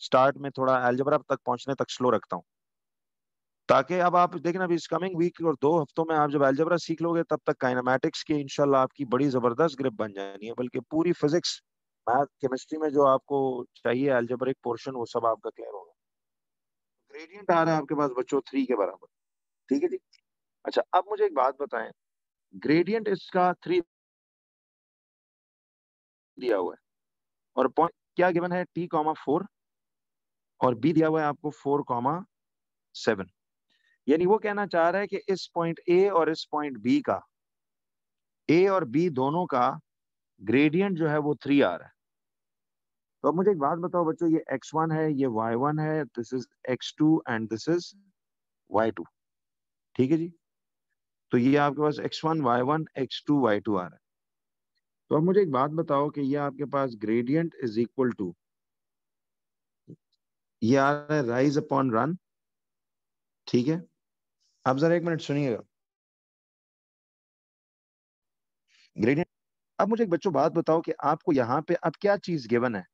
स्टार्ट में थोड़ा अलजेब्रा तक पहुंचने तक स्लो रखता हूँ, ताकि अब आप देखें अभी इस कमिंग वीक और 2 हफ्तों में आप जब अलजेब्रा सीख लोगे तब तक काइनेमैटिक्स की इंशाल्लाह आपकी बड़ी जबरदस्त ग्रिप बन जानी है, बल्कि पूरी फिजिक्स मैथ केमिस्ट्री में जो आपको चाहिए अलजेब्रिक पोर्शन वो सब आपका क्लियर होगा। ग्रेडियंट आ रहा है आपके पास बच्चों 3 के बराबर। ठीक है जी। अच्छा अब मुझे एक बात बताएं, ग्रेडियंट इसका 3 दिया हुआ है और पॉइंट क्या गिवन है T, 4 और B दिया हुआ है आपको 4, 7। यानी वो कहना चाह रहा है कि इस पॉइंट ए और इस पॉइंट बी का, ए और बी दोनों का ग्रेडियंट जो है वो 3 आ रहा है। तो अब मुझे एक बात बताओ बच्चों, ये x1 है, ये y1 है, this is x2 and this is y2। ठीक है जी। तो ये आपके पास x1 y1 x2 y2 आ रहा है। तो अब मुझे एक बात बताओ कि ये आपके पास ग्रेडियंट इज इक्वल टू, ये आ रहा है राइज अपॉन रन, ठीक है। अब जरा एक मिनट सुनिएगा, ग्रेडियंट। अब मुझे एक बच्चों बात बताओ कि आपको यहाँ पे अब क्या चीज गिवन है?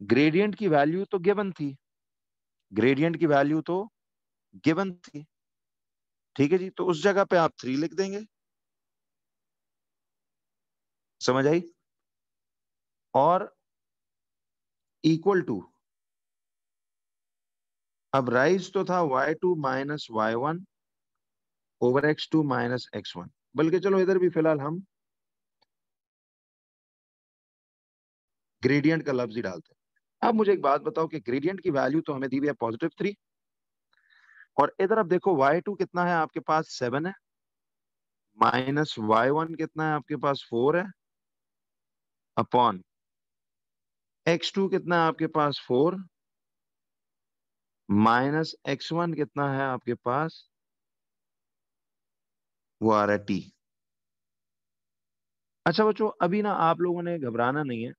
ग्रेडियंट की वैल्यू तो गिवन थी, ग्रेडियंट की वैल्यू तो गिवन थी, ठीक है जी। तो उस जगह पे आप 3 लिख देंगे, समझ आई? और इक्वल टू, अब राइज तो था y2 minus y1 over x2 minus x1, बल्कि चलो इधर भी फिलहाल हम ग्रेडियंट का लफ्ज ही डालते हैं। अब मुझे एक बात बताओ कि ग्रेडियंट की वैल्यू तो हमें दी हुई है +3, और इधर अब देखो y2 कितना है आपके पास 7 है, माइनस y1 कितना है आपके पास 4 है, अपॉन x2 कितना है आपके पास 4, माइनस x1 कितना है आपके पास, वो आ रहा है t। अच्छा बच्चों, अभी ना आप लोगों ने घबराना नहीं है,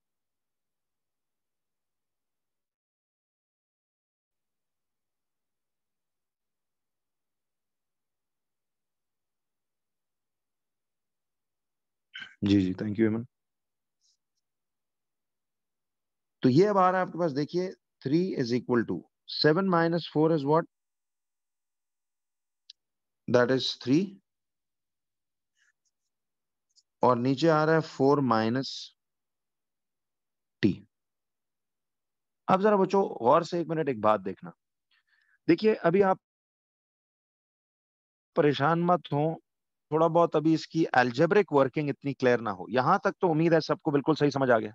जी जी थैंक यू। तो ये अब आ रहा है आपके पास, देखिए 3 = 7 - 4 इज व्हाट, दैट इज 3, और नीचे आ रहा है 4 - t। अब जरा बच्चों गौर से 1 मिनट एक बात देखना, देखिए अभी आप परेशान मत हो, थोड़ा बहुत अभी इसकी अलजेब्रिक वर्किंग इतनी क्लियर ना हो, यहां तक तो उम्मीद है सबको बिल्कुल सही समझ आ गया,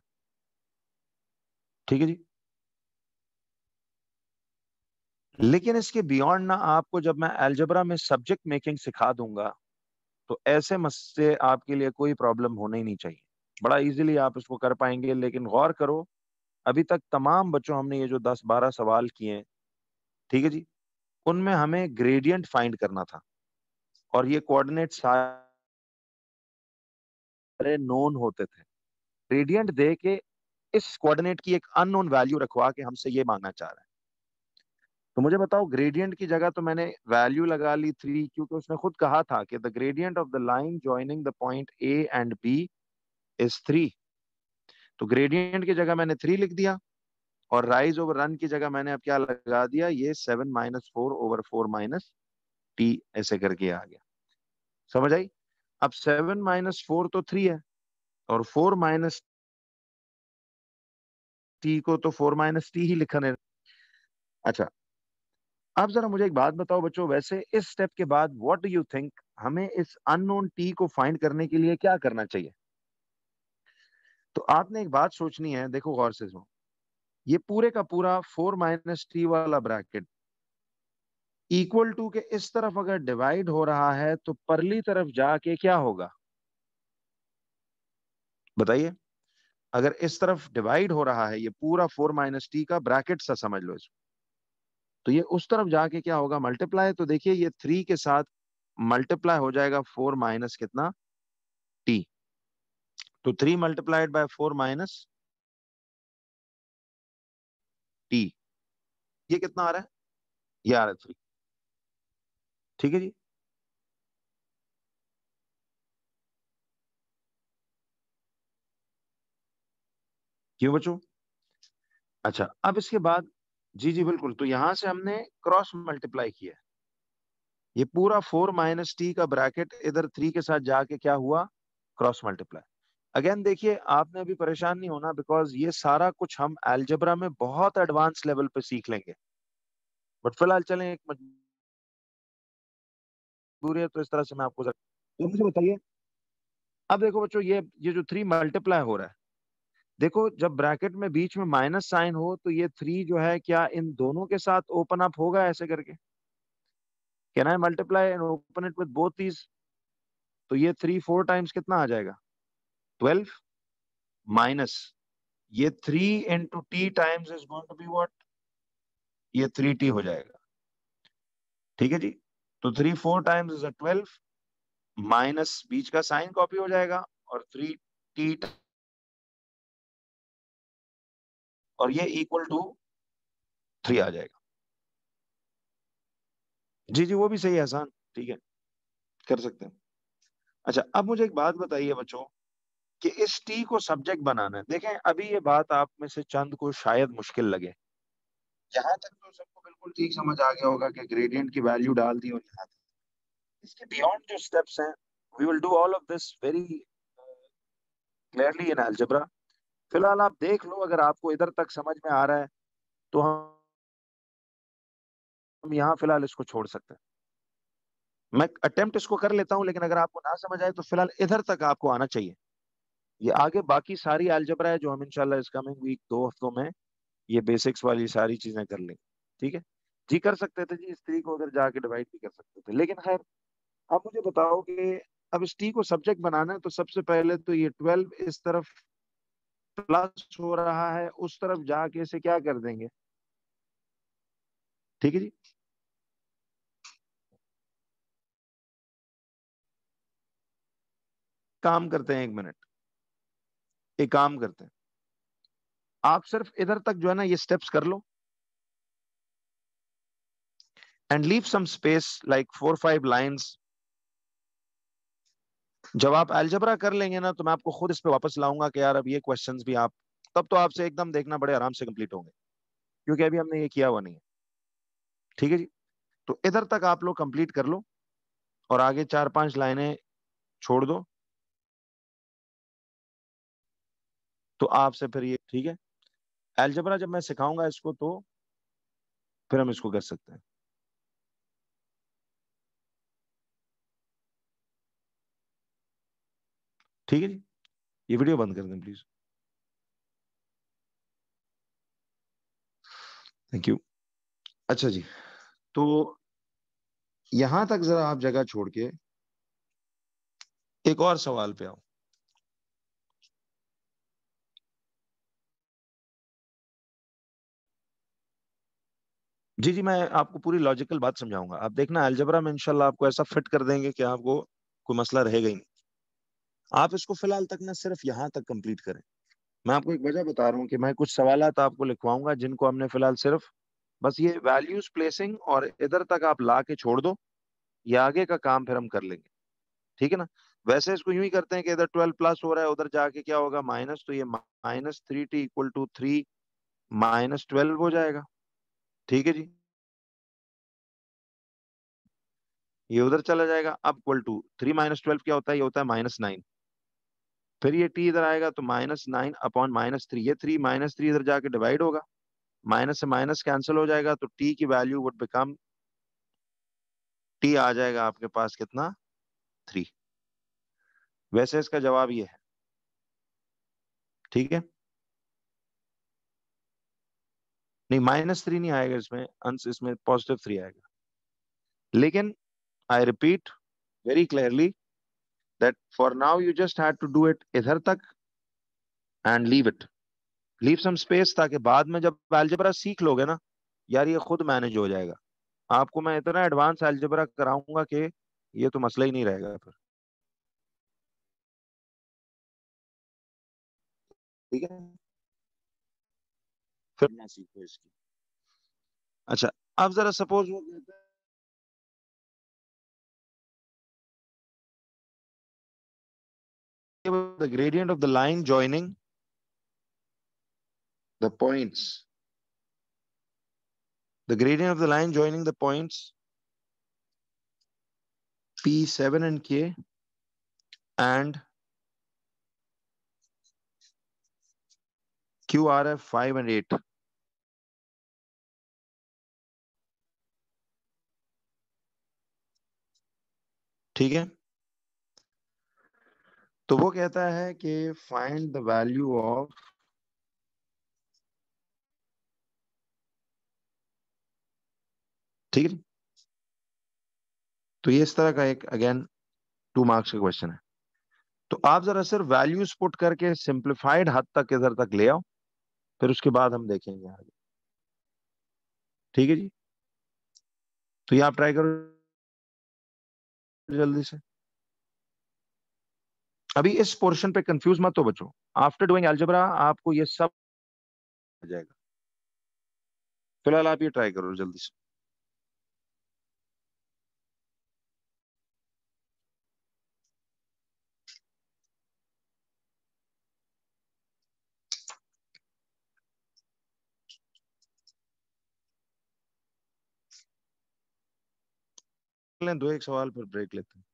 ठीक है जी। लेकिन इसके बियॉन्ड ना आपको जब मैं अलजेब्रा में सब्जेक्ट मेकिंग सिखा दूंगा, तो ऐसे मसले आपके लिए कोई प्रॉब्लम होना ही नहीं चाहिए, बड़ा इजीली आप इसको कर पाएंगे। लेकिन गौर करो, अभी तक तमाम बच्चों हमने ये जो 10-12 सवाल किए हैं, ठीक है जी, उनमें हमें ग्रेडियंट फाइंड करना था, और ये कोऑर्डिनेट सारे नोन होते थे। ग्रेडियंट दे के इस कोऑर्डिनेट की एक अननोन वैल्यू रखवा के हमसे ये मांगना चाह रहा है। तो मुझे बताओ, ग्रेडियंट की जगह तो मैंने वैल्यू लगा ली 3, क्योंकि उसने खुद कहा था कि the gradient of the line joining the point A and B is 3। तो ग्रेडियंट की जगह मैंने 3 लिख दिया, और राइज ओवर रन की जगह मैंने अब क्या लगा दिया, ये 7 - 4/4 - t, ऐसे करके आ गया, समझ आई? अब 7 - 4 तो 3 है, और 4 - t को तो 4 - t ही लिखने। अच्छा, अब जरा मुझे एक बात बताओ बच्चों, वैसे इस स्टेप के बाद व्हाट डू यू थिंक, हमें इस अननोन t को फाइंड करने के लिए क्या करना चाहिए? तो आपने एक बात सोचनी है, देखो गौर से सुनो, ये पूरे का पूरा 4 - t वाला ब्रैकेट इक्वल टू के इस तरफ अगर डिवाइड हो रहा है, तो परली तरफ जाके क्या होगा, बताइए? अगर इस तरफ डिवाइड हो रहा है, ये पूरा 4 - t का ब्रैकेट सा समझ लो इसको, तो ये उस तरफ जाके क्या होगा, मल्टीप्लाई। तो देखिए ये 3 के साथ मल्टीप्लाई हो जाएगा 4 माइनस कितना, t। तो 3 × 4 - t, ये कितना आ रहा है, ये आ रहा है 3, ठीक है जी। क्यों बच्चों? अच्छा, अब इसके बाद, जी जी बिल्कुल, तो यहां से हमने क्रॉस मल्टीप्लाई किया, ये पूरा 4 - t का ब्रैकेट इधर 3 के साथ जाके क्या हुआ, क्रॉस मल्टीप्लाई। अगेन देखिए, आपने अभी परेशान नहीं होना, बिकॉज ये सारा कुछ हम अलजेब्रा में बहुत एडवांस लेवल पे सीख लेंगे, बट फिलहाल चलें, एक मजबूरी है तो इस तरह से मैं आपको तो मुझे बताइए। अब देखो बच्चों, ये जो 3 मल्टीप्लाई हो रहा है, देखो जब ब्रैकेट में बीच में माइनस साइन हो, तो ये 3 जो है क्या इन दोनों के साथ ओपन अप होगा ऐसे करके, can I multiply and open it with both these? तो ये 3 4 टाइम्स कितना आ जाएगा, 12, माइनस ये 3 into T times is going to be what, ये 3t हो जाएगा, ठीक है जी। तो 3 4 टाइम्स इज 12, माइनस बीच का साइन कॉपी हो जाएगा, और 3 टी और ये इक्वल टू 3 आ जाएगा। जी जी वो भी सही है, आसान, ठीक है, कर सकते हैं। अच्छा अब मुझे एक बात बताइए बच्चों कि इस टी को सब्जेक्ट बनाना है। देखें अभी ये बात आप में से चंद को शायद मुश्किल लगे, यहाँ तक तो सबको बिल्कुल ठीक समझ आ गया होगा कि ग्रेडियंट की वैल्यू डाल दी और यहाँ तक। इसके बियॉन्ड जो स्टेप्स हैं, we will do all of this very clearly in algebra. फिलहाल आप देख लो, अगर आपको इधर तक समझ में आ रहा है तो हम यहाँ फिलहाल इसको छोड़ सकते हैं। मैं अटेम्प्ट इसको कर लेता हूं, लेकिन अगर आपको ना समझ आए तो फिलहाल इधर तक आपको आना चाहिए। ये आगे बाकी सारी अलजेब्रा है जो हम इंशाल्लाह इस कमिंग वीक 2 हफ्तों में ये बेसिक्स वाली सारी चीजें कर लेंगे, ठीक है जी। कर सकते थे जी, इस टी को अगर जाके डिवाइड भी कर सकते थे, लेकिन खैर अब मुझे बताओ कि अब इस टी को सब्जेक्ट बनाना है तो सबसे पहले तो ये 12 इस तरफ प्लस हो रहा है, उस तरफ जाके इसे क्या कर देंगे, ठीक है जी। काम करते हैं, 1 मिनट, एक काम करते हैं, आप सिर्फ इधर तक जो है ना ये स्टेप्स कर लो and leave some space like 4-5 lines. जब आप अलजेब्रा कर लेंगे ना तो मैं आपको खुद इस पे वापस लाऊंगा कि यार अब ये क्वेश्चंस भी आप, तब तो आपसे एकदम देखना बड़े आराम से कंप्लीट होंगे, क्योंकि अभी हमने ये किया हुआ नहीं है, ठीक है जी। तो इधर तक आप लोग कंप्लीट कर लो और आगे 4-5 लाइनें छोड़ दो, तो आपसे फिर ये ठीक है। अलजेब्रा जब मैं सिखाऊंगा इसको तो फिर हम इसको कर सकते हैं, ठीक है जी। ये वीडियो बंद कर दें प्लीज, थैंक यू। अच्छा जी, तो यहां तक जरा आप जगह छोड़ के एक और सवाल पे आओ। जी जी मैं आपको पूरी लॉजिकल बात समझाऊंगा, आप देखना अलजेब्रा में इंशाल्लाह आपको ऐसा फिट कर देंगे कि आपको कोई मसला रहेगा ही नहीं। आप इसको फिलहाल तक ना सिर्फ यहाँ तक कंप्लीट करें। मैं आपको एक वजह बता रहा हूँ कि मैं कुछ सवालात आपको लिखवाऊंगा जिनको हमने फिलहाल सिर्फ बस ये वैल्यूज प्लेसिंग और इधर तक आप ला के छोड़ दो, ये आगे का काम फिर हम कर लेंगे, ठीक है ना। वैसे इसको यूं ही करते हैं कि इधर 12 प्लस हो रहा है, उधर जाके क्या होगा माइनस, तो ये -3t इक्वल टू 3 -12 हो जाएगा, ठीक है जी। ये उधर चला जाएगा, अब इक्वल टू 3 - 12 क्या होता है, ये होता है -9। फिर ये टी इधर आएगा तो -9 अपॉन -3, ये 3 - 3 इधर जाके डिवाइड होगा, माइनस से माइनस कैंसिल हो जाएगा, तो टी की वैल्यू वुड बिकम, टी आ जाएगा आपके पास कितना, 3। वैसे इसका जवाब ये है, ठीक है। नहीं -3 नहीं आएगा इसमें, अंश इसमें +3 आएगा, लेकिन I repeat very clearly that for now you just had to do it इधर तक and leave it, leave some space, ताकि बाद में जब अलजेब्रा सीख लोगे ना यार ये खुद मैनेज हो जाएगा। आपको मैं इतना एडवांस अलजेब्रा कराऊंगा कि ये तो मसला ही नहीं रहेगा फिर, ठीक है। फिर ना सीखो इसकी। अच्छा अब जरा सपोज वो कहता है the gradient of the line joining the points, the gradient of the line joining the points P7 and K and QRF 5 and 8, ठीक है। तो वो कहता है कि फाइंड द वैल्यू ऑफ, ठीक है। तो ये इस तरह का एक अगेन 2 मार्क्स का क्वेश्चन है। तो आप जरा सिर्फ वैल्यूज पुट करके सिंप्लीफाइड हद तक इधर तक ले आओ, फिर उसके बाद हम देखेंगे आगे, ठीक है जी। तो ये आप ट्राई करो जल्दी से। अभी इस पोर्शन पे कंफ्यूज मत हो बच्चों, आफ्टर डूइंग अलजेब्रा आपको ये सब आ जाएगा। फिलहाल आप ये ट्राई करो जल्दी से। दो एक सवाल पर ब्रेक लेते हैं।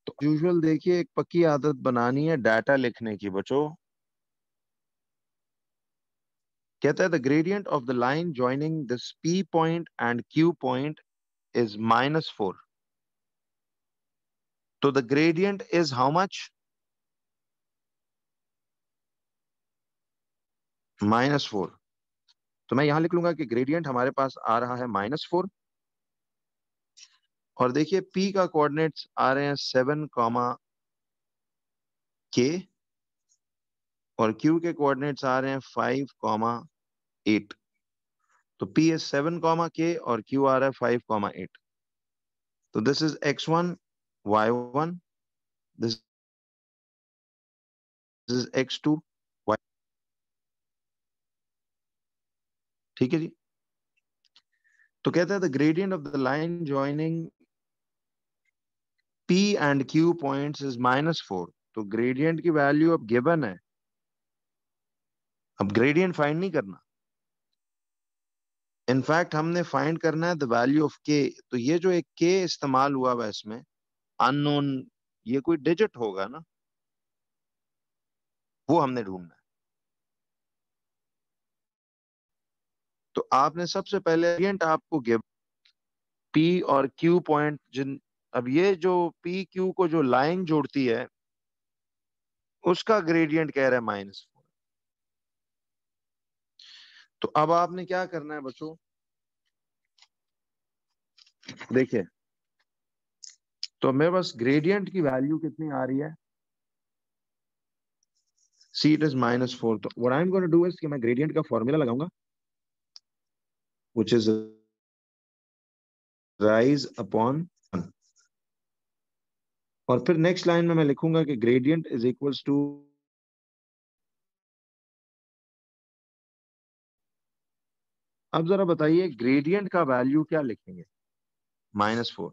तो यूजुअल देखिए, एक पक्की आदत बनानी है डाटा लिखने की बच्चों। कहता है the gradient of the line joining this P point and Q point is -4। तो the gradient is how much? -4। तो मैं यहां लिख लूंगा कि ग्रेडियंट हमारे पास आ रहा है -4। और देखिए P का कोऑर्डिनेट्स आ रहे हैं 7, K, और Q के कोऑर्डिनेट्स आ रहे हैं 5, 8। तो P is 7, K और Q आ रहा है 5, 8। तो this is x1, y1, this is x2, y। ठीक है जी। तो कहता है the gradient of the line joining P and Q points is -4। तो ग्रेडियंट की वैल्यू अब गिवन है। अब ग्रेडियंट फाइंड नहीं करना, इनफैक्ट हमने फाइंड करना है द वैल्यू ऑफ k। तो ये जो एक k इस्तेमाल हुआ हुआ है इसमें, अननोन, ये कोई डिजिट होगा ना, वो हमने ढूंढना है। तो आपने सबसे पहले ग्रेडियंट आपको गिव P और Q पॉइंट जिन, अब ये जो P Q को जो लाइन जोड़ती है उसका ग्रेडियंट कह रहा है -4। तो अब आपने क्या करना है बच्चों, देखिए, तो मेरे पास ग्रेडियंट की वैल्यू कितनी आ रही है, सी इट इज -4। तो what I am going to do is कि मैं ग्रेडियंट का फॉर्मूला लगाऊंगा, व्हिच इज राइज अपॉन, और फिर नेक्स्ट लाइन में मैं लिखूंगा कि ग्रेडियंट इज इक्वल्स टू। अब जरा बताइए ग्रेडियंट का वैल्यू क्या लिखेंगे, -4।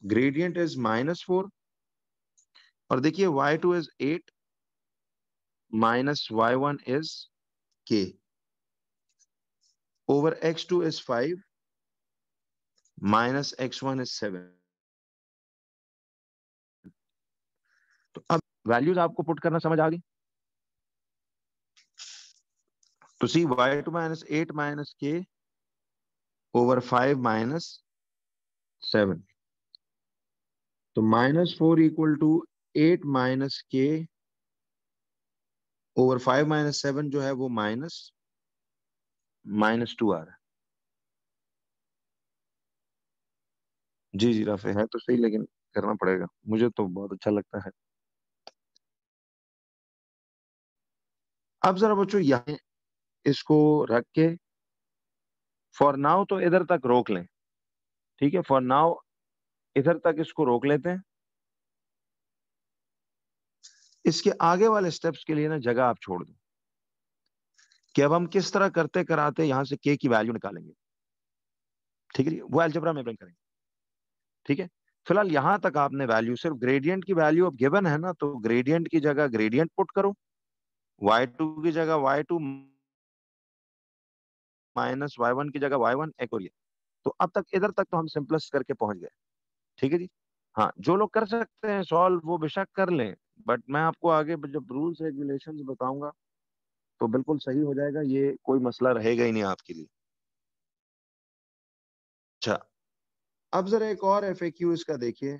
ग्रेडियंट इज -4, और देखिए y2 is 8 -y1 is k over x2 is 5 -x1 is 7। तो अब वैल्यूज आपको पुट करना समझ आ गई। तो सी y2 -8 -k ओवर 5 -7। तो -4 इक्वल टू 8 -k ओवर 5 -7 जो है वो -2 आ रहा है। जी जी राफे, है तो सही, लेकिन करना पड़ेगा, मुझे तो बहुत अच्छा लगता है। अब जरा बच्चों यहाँ इसको रख के फॉर नाउ तो इधर तक रोक लें। ठीक है, फॉर नाउ इधर तक इसको रोक लेते हैं। इसके आगे वाले स्टेप्स के लिए ना जगह आप छोड़ दो, कि अब हम किस तरह करते कराते यहां से के की वैल्यू निकालेंगे। ठीक है जी, वो अलजेब्रा में ब्रेक करेंगे। ठीक है, फिलहाल यहां तक आपने वैल्यू, सिर्फ ग्रेडियंट की वैल्यू अब गिवन है ना, तो ग्रेडियंट की जगह ग्रेडियंट पुट करो, y2 की जगह y2 -y1 की जगह y1, एक और ये। तो अब तक इधर तक तो हम सिंपलेस्ट करके पहुंच गए। ठीक है जी। हाँ, जो लोग कर सकते हैं सॉल्व वो बेशक कर लें, बट मैं आपको आगे जब रूल्स रेगुलेशंस बताऊंगा तो बिल्कुल सही हो जाएगा, ये कोई मसला रहेगा ही नहीं आपके लिए। अच्छा, अब जरा एक और एफएक्यू इसका देखिए।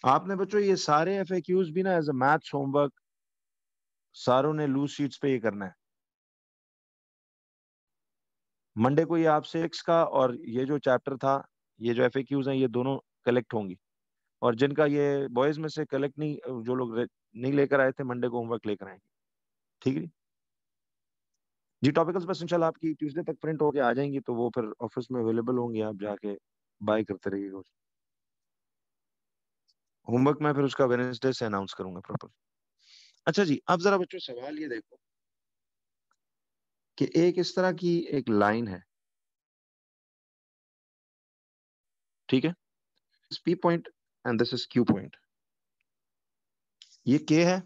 आपने बच्चों ये सारे एफएक्यूज भी ना एज अ मैथ्स होमवर्क सारों ने लूज शीट्स पे ये करना है। मंडे को ये आपसे एक्स का और ये जो चैप्टर था, ये जो एफएक्यूज हैं ये दोनों कलेक्ट होंगी। और जिनका ये बॉयज में से कलेक्ट नहीं, जो लोग नहीं लेकर आए थे मंडे को होमवर्क लेकर आएंगे। ठीक है। जी टॉपिकल स्पेशल आपकी ट्यूसडे तक प्रिंट होके आ जाएंगी, तो वो फिर ऑफिस में अवेलेबल होंगी, आप जाके बाय करते रहिएगा। होमवर्क मैं फिर उसका वेडनेसडे से अनाउंस करूंगा प्रॉपर। अच्छा जी, अब जरा बच्चों सवाल ये देखो कि एक इस तरह की एक लाइन है, ठीक है, P point and this is Q point, ये के है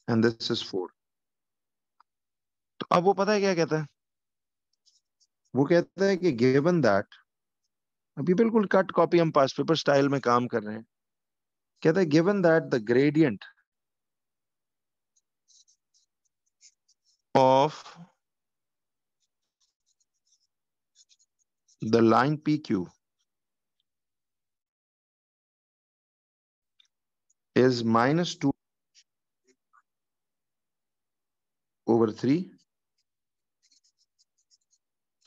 एंड दिस इज 4। तो अब वो पता है क्या कहता है, वो कहता है कि गिवन दैट, अभी बिल्कुल कट कॉपी हम पास्ट पेपर स्टाइल में काम कर रहे हैं, कहता है given that the gradient of the line P Q is -2/3,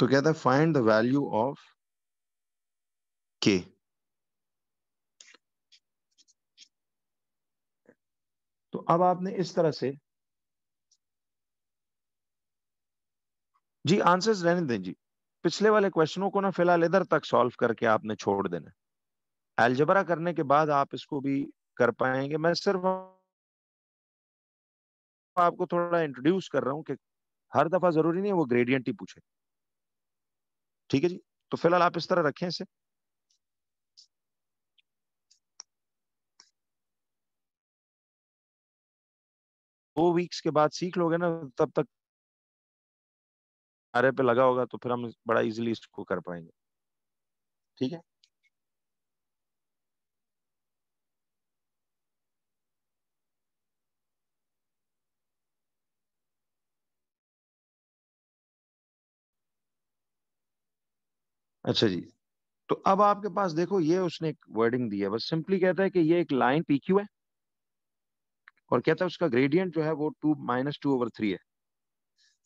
तो कहता है फाइंड द वैल्यू ऑफ के। तो अब आपने इस तरह से, जी आंसर्स रहने दें जी, पिछले वाले क्वेश्चनों को ना फिलहाल इधर तक सॉल्व करके आपने छोड़ देना, अलजेब्रा करने के बाद आप इसको भी कर पाएंगे। मैं सिर्फ आपको थोड़ा इंट्रोड्यूस कर रहा हूं कि हर दफा जरूरी नहीं है वो ग्रेडियंट ही पूछे, ठीक है जी। तो फिलहाल आप इस तरह रखें इसे, 2 वीक्स के बाद सीख लोगे ना, तब तक आरे पे लगा होगा, तो फिर हम बड़ा इजीली इसको कर पाएंगे, ठीक है। अच्छा जी, तो अब आपके पास देखो ये उसने एक वर्डिंग दी है, बस सिंपली कहता है कि ये एक लाइन पी क्यू है और कहता है उसका ग्रेडियंट जो है वो -2/3 है।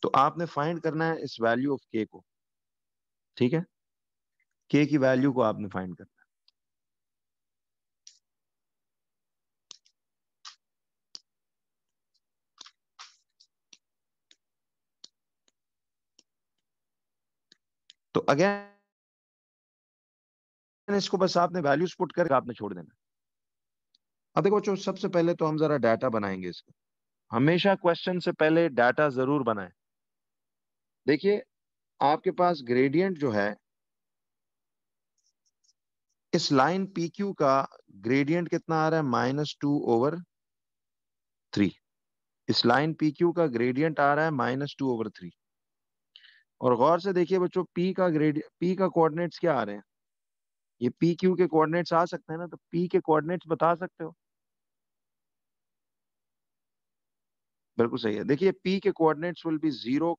तो आपने फाइंड करना है इस वैल्यू ऑफ के को, ठीक है, के की वैल्यू को आपने फाइंड करना है। तो अगेन इसको बस आपने वैल्यूज पुट करके आपने छोड़ देना। अब देखो बच्चों, सबसे पहले तो हम जरा डाटा बनाएंगे इसका, हमेशा क्वेश्चन से पहले डाटा जरूर बनाएं। देखिए आपके पास ग्रेडियंट जो है, इस लाइन पी क्यू का ग्रेडियंट कितना आ रहा है, -2/3। इस लाइन पी क्यू का ग्रेडियंट आ रहा है -2/3। और गौर से देखिए बच्चों, पी का कोऑर्डिनेट्स क्या आ रहे हैं, ये पी क्यू के कोऑर्डिनेट्स आ सकते हैं ना, तो पी के कोऑर्डिनेट्स बता सकते हो। बिल्कुल सही है, देखिए पी के कोऑर्डिनेट्स विल बी 0,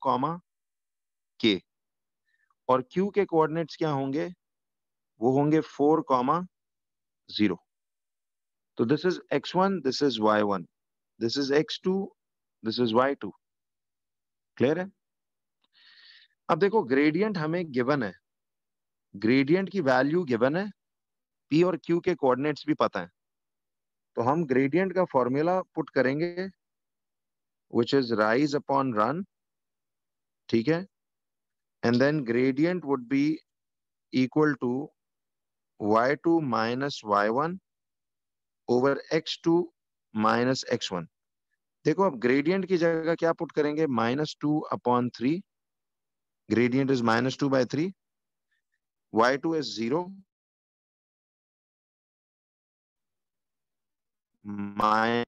और क्यू के कोऑर्डिनेट्स क्या होंगे, वो होंगे 4, 0। तो this is x1, this is y1, this is x2, this is y2। Clear है। अब देखो ग्रेडियंट हमें गिवन है, ग्रेडियंट की वैल्यू गिवन है, पी और क्यू के कोऑर्डिनेट्स भी पता है, तो हम ग्रेडियंट का फॉर्मूला पुट करेंगे which is rise upon run, ठीक है, and then gradient would be equal to y2 minus y1 over x2 minus x1। देखो अब ग्रेडियंट की जगह क्या पुट करेंगे, -2/3, gradient is -2/3, y2 is 0, my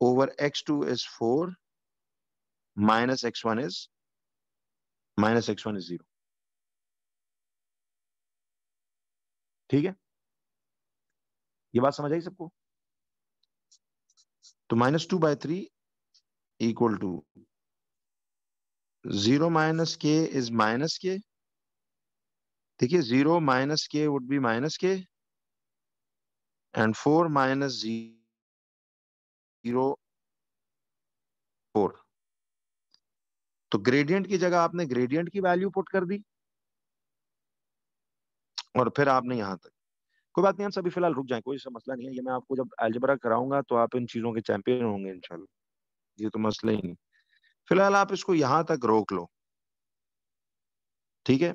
over x2 is 4, minus x1 is 0, ठीक है। ये बात समझ आई सबको। तो -2/3 इक्वल टू 0 माइनस के इज माइनस के, देखिए 0 माइनस के would be -k, and 4 minus 0, 4। तो ग्रेडियंट की जगह आपने ग्रेडियंट की वैल्यू पुट कर दी, और फिर आपने यहां तक, कोई बात नहीं, हम सभी फिलहाल रुक जाएं, कोई सा मसला नहीं है, ये मैं आपको जब अलजेब्रा कराऊंगा तो आप इन चीजों के चैंपियन होंगे इंशाल्लाह, ये तो मसला ही नहीं। फिलहाल आप इसको यहां तक रोक लो, ठीक है।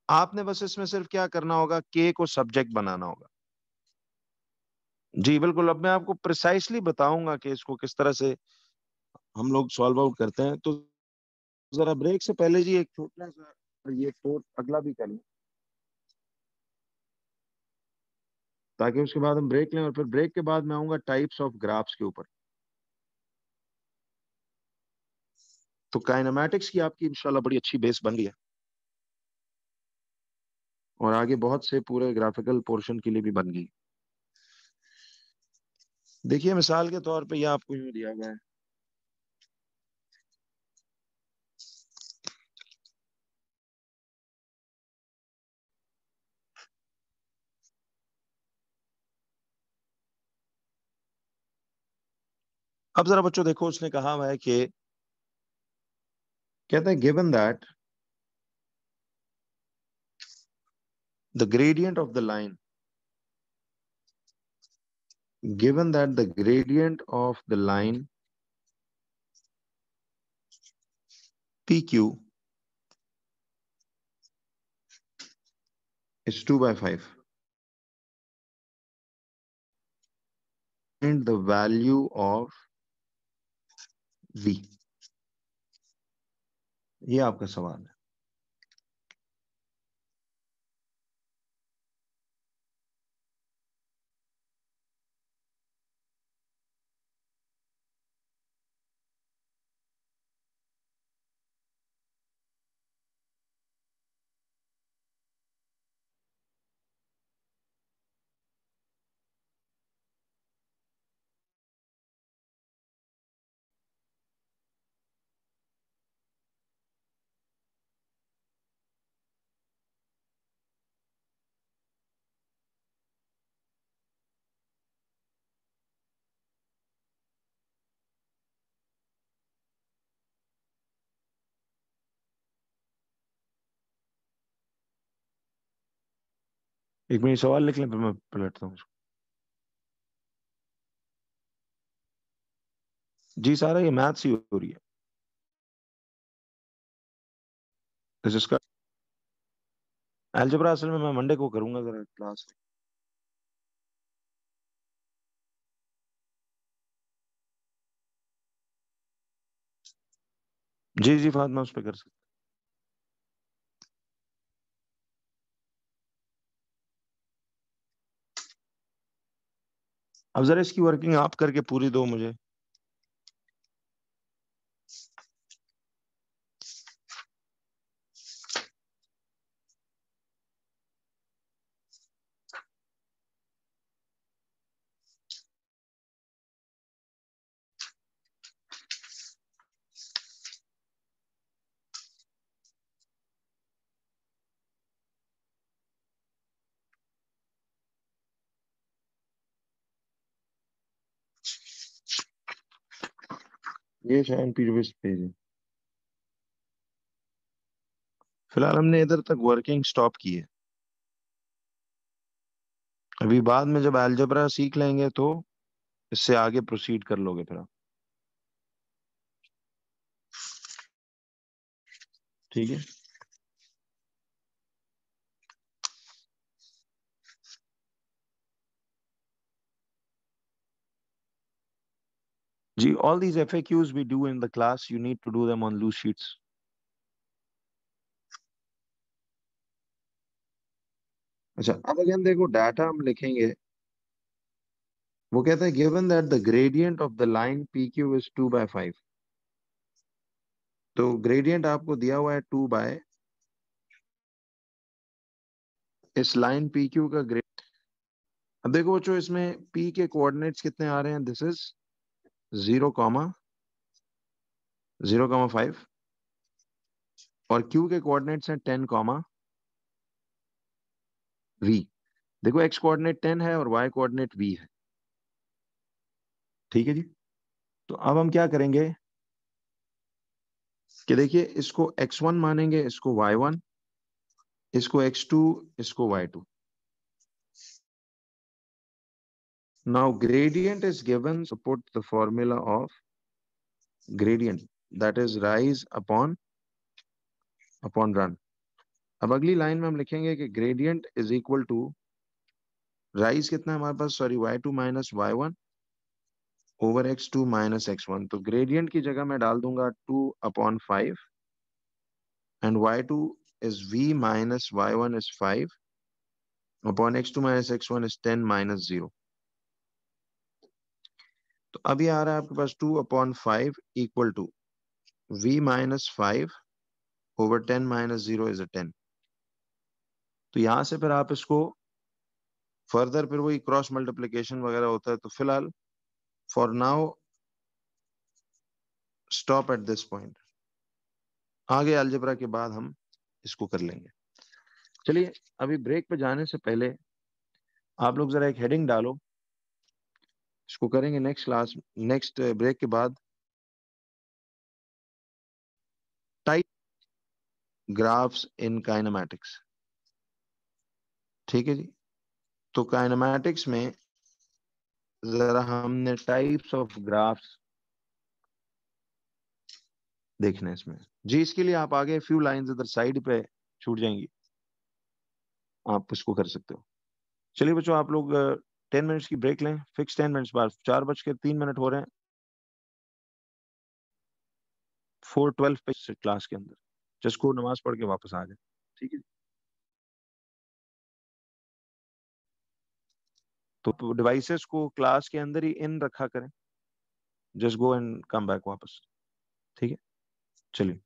आपने बस इसमें सिर्फ क्या करना होगा, के को सब्जेक्ट बनाना होगा। जी बिल्कुल, अब मैं आपको प्रिसाइसली बताऊंगा कि इसको किस तरह से हम लोग सॉल्व आउट करते हैं। तो जरा ब्रेक से पहले जी एक छोटा सा ये कोड अगला भी कर लें, ताकि उसके बाद हम ब्रेक लें, और फिर ब्रेक के बाद मैं आऊंगा टाइप्स ऑफ ग्राफ्स के ऊपर। तो काइनेमैटिक्स की आपकी इंशाल्लाह बड़ी अच्छी बेस बन रही है, और आगे बहुत से पूरे ग्राफिकल पोर्शन के लिए भी बन गई। देखिए मिसाल के तौर पे ये आपको यूं दिया हुआ है, अब जरा बच्चों देखो, उसने कहा हुआ है कि कहता है given that the gradient of the line, given that the gradient of the line PQ is 2 by 5 and the value of V, ये आपका सवाल है। एक मिनट सवाल लिख लें, फिर मैं पलटता हूँ उसको। जी सारा ये मैथ्स ही हो रही है, तो इसका अलजेब्रा असल में मैं मंडे को करूंगा जरा क्लास। जी जी फातिमा, उस पर कर सकते। अब जरा इसकी वर्किंग आप करके पूरी दो मुझे। ये शायद प्रीवियस पेज है। फिलहाल हमने इधर तक वर्किंग स्टॉप की है। अभी बाद में जब अलजेब्रा सीख लेंगे तो इससे आगे प्रोसीड कर लोगे फिर आप। ठीक है जी, all these FAQs we do in the class, you need to do them on loose sheets. अच्छा, अब अगेन देखो डाटा हम लिखेंगे। वो कहता है given that the gradient of the line P Q is 2/5। तो ग्रेडियंट आपको दिया हुआ है 2/, इस लाइन पी क्यू का ग्रेड। अब देखो बच्चों, इसमें पी के कोऑर्डिनेट्स कितने आ रहे हैं, दिस इज 0,0,5, और क्यू के कोऑर्डिनेट्स हैं 10,V। देखो एक्स कोऑर्डिनेट 10 है और वाई कोऑर्डिनेट V है। ठीक है जी। तो अब हम क्या करेंगे कि देखिए, इसको x1 मानेंगे, इसको y1, इसको x2, इसको y2। Now gradient is given, so put the formula of gradient. That is rise upon run. अब अगली लाइन में हम लिखेंगे कि gradient is equal to rise कितना है हमारे पास, sorry y2 minus y1 over x2 minus x1। तो ग्रेडियंट की जगह मैं डाल दूंगा 2/5 and y2 is v minus y1 is 5 upon x2 minus x1 is 10 minus 0। तो अभी आ रहा है आपके पास 2/5 equal to v minus 5 over 10 minus 0 is a 10। तो यहां से फिर आप इसको फर्दर फिर वही क्रॉस मल्टीप्लिकेशन वगैरह होता है। तो फिलहाल for now stop at this point, आगे अलजेब्रा के बाद हम इसको कर लेंगे। चलिए अभी ब्रेक पे जाने से पहले आप लोग जरा एक हेडिंग डालो, इसको करेंगे नेक्स्ट क्लास, नेक्स्ट ब्रेक के बाद। टाइप ग्राफ्स इन काइनेमैटिक्स, ठीक है जी। तो काइनेमैटिक्स में जरा हमने टाइप्स ऑफ ग्राफ्स देखने इसमें जी। इसके लिए आप आगे फ्यू लाइंस इधर साइड पे छूट जाएंगी, आप उसको कर सकते हो। चलिए बच्चों, आप लोग 10 मिनट्स की ब्रेक लें, फिक्स 10 मिनट्स बाद 4:03 हो रहे हैं, 4:12 पे क्लास के अंदर जिसको नमाज पढ़ के वापस आ जाए, ठीक है। तो डिवाइसेस को क्लास के अंदर ही इन रखा करें, just go and come back वापस, ठीक है। चलिए।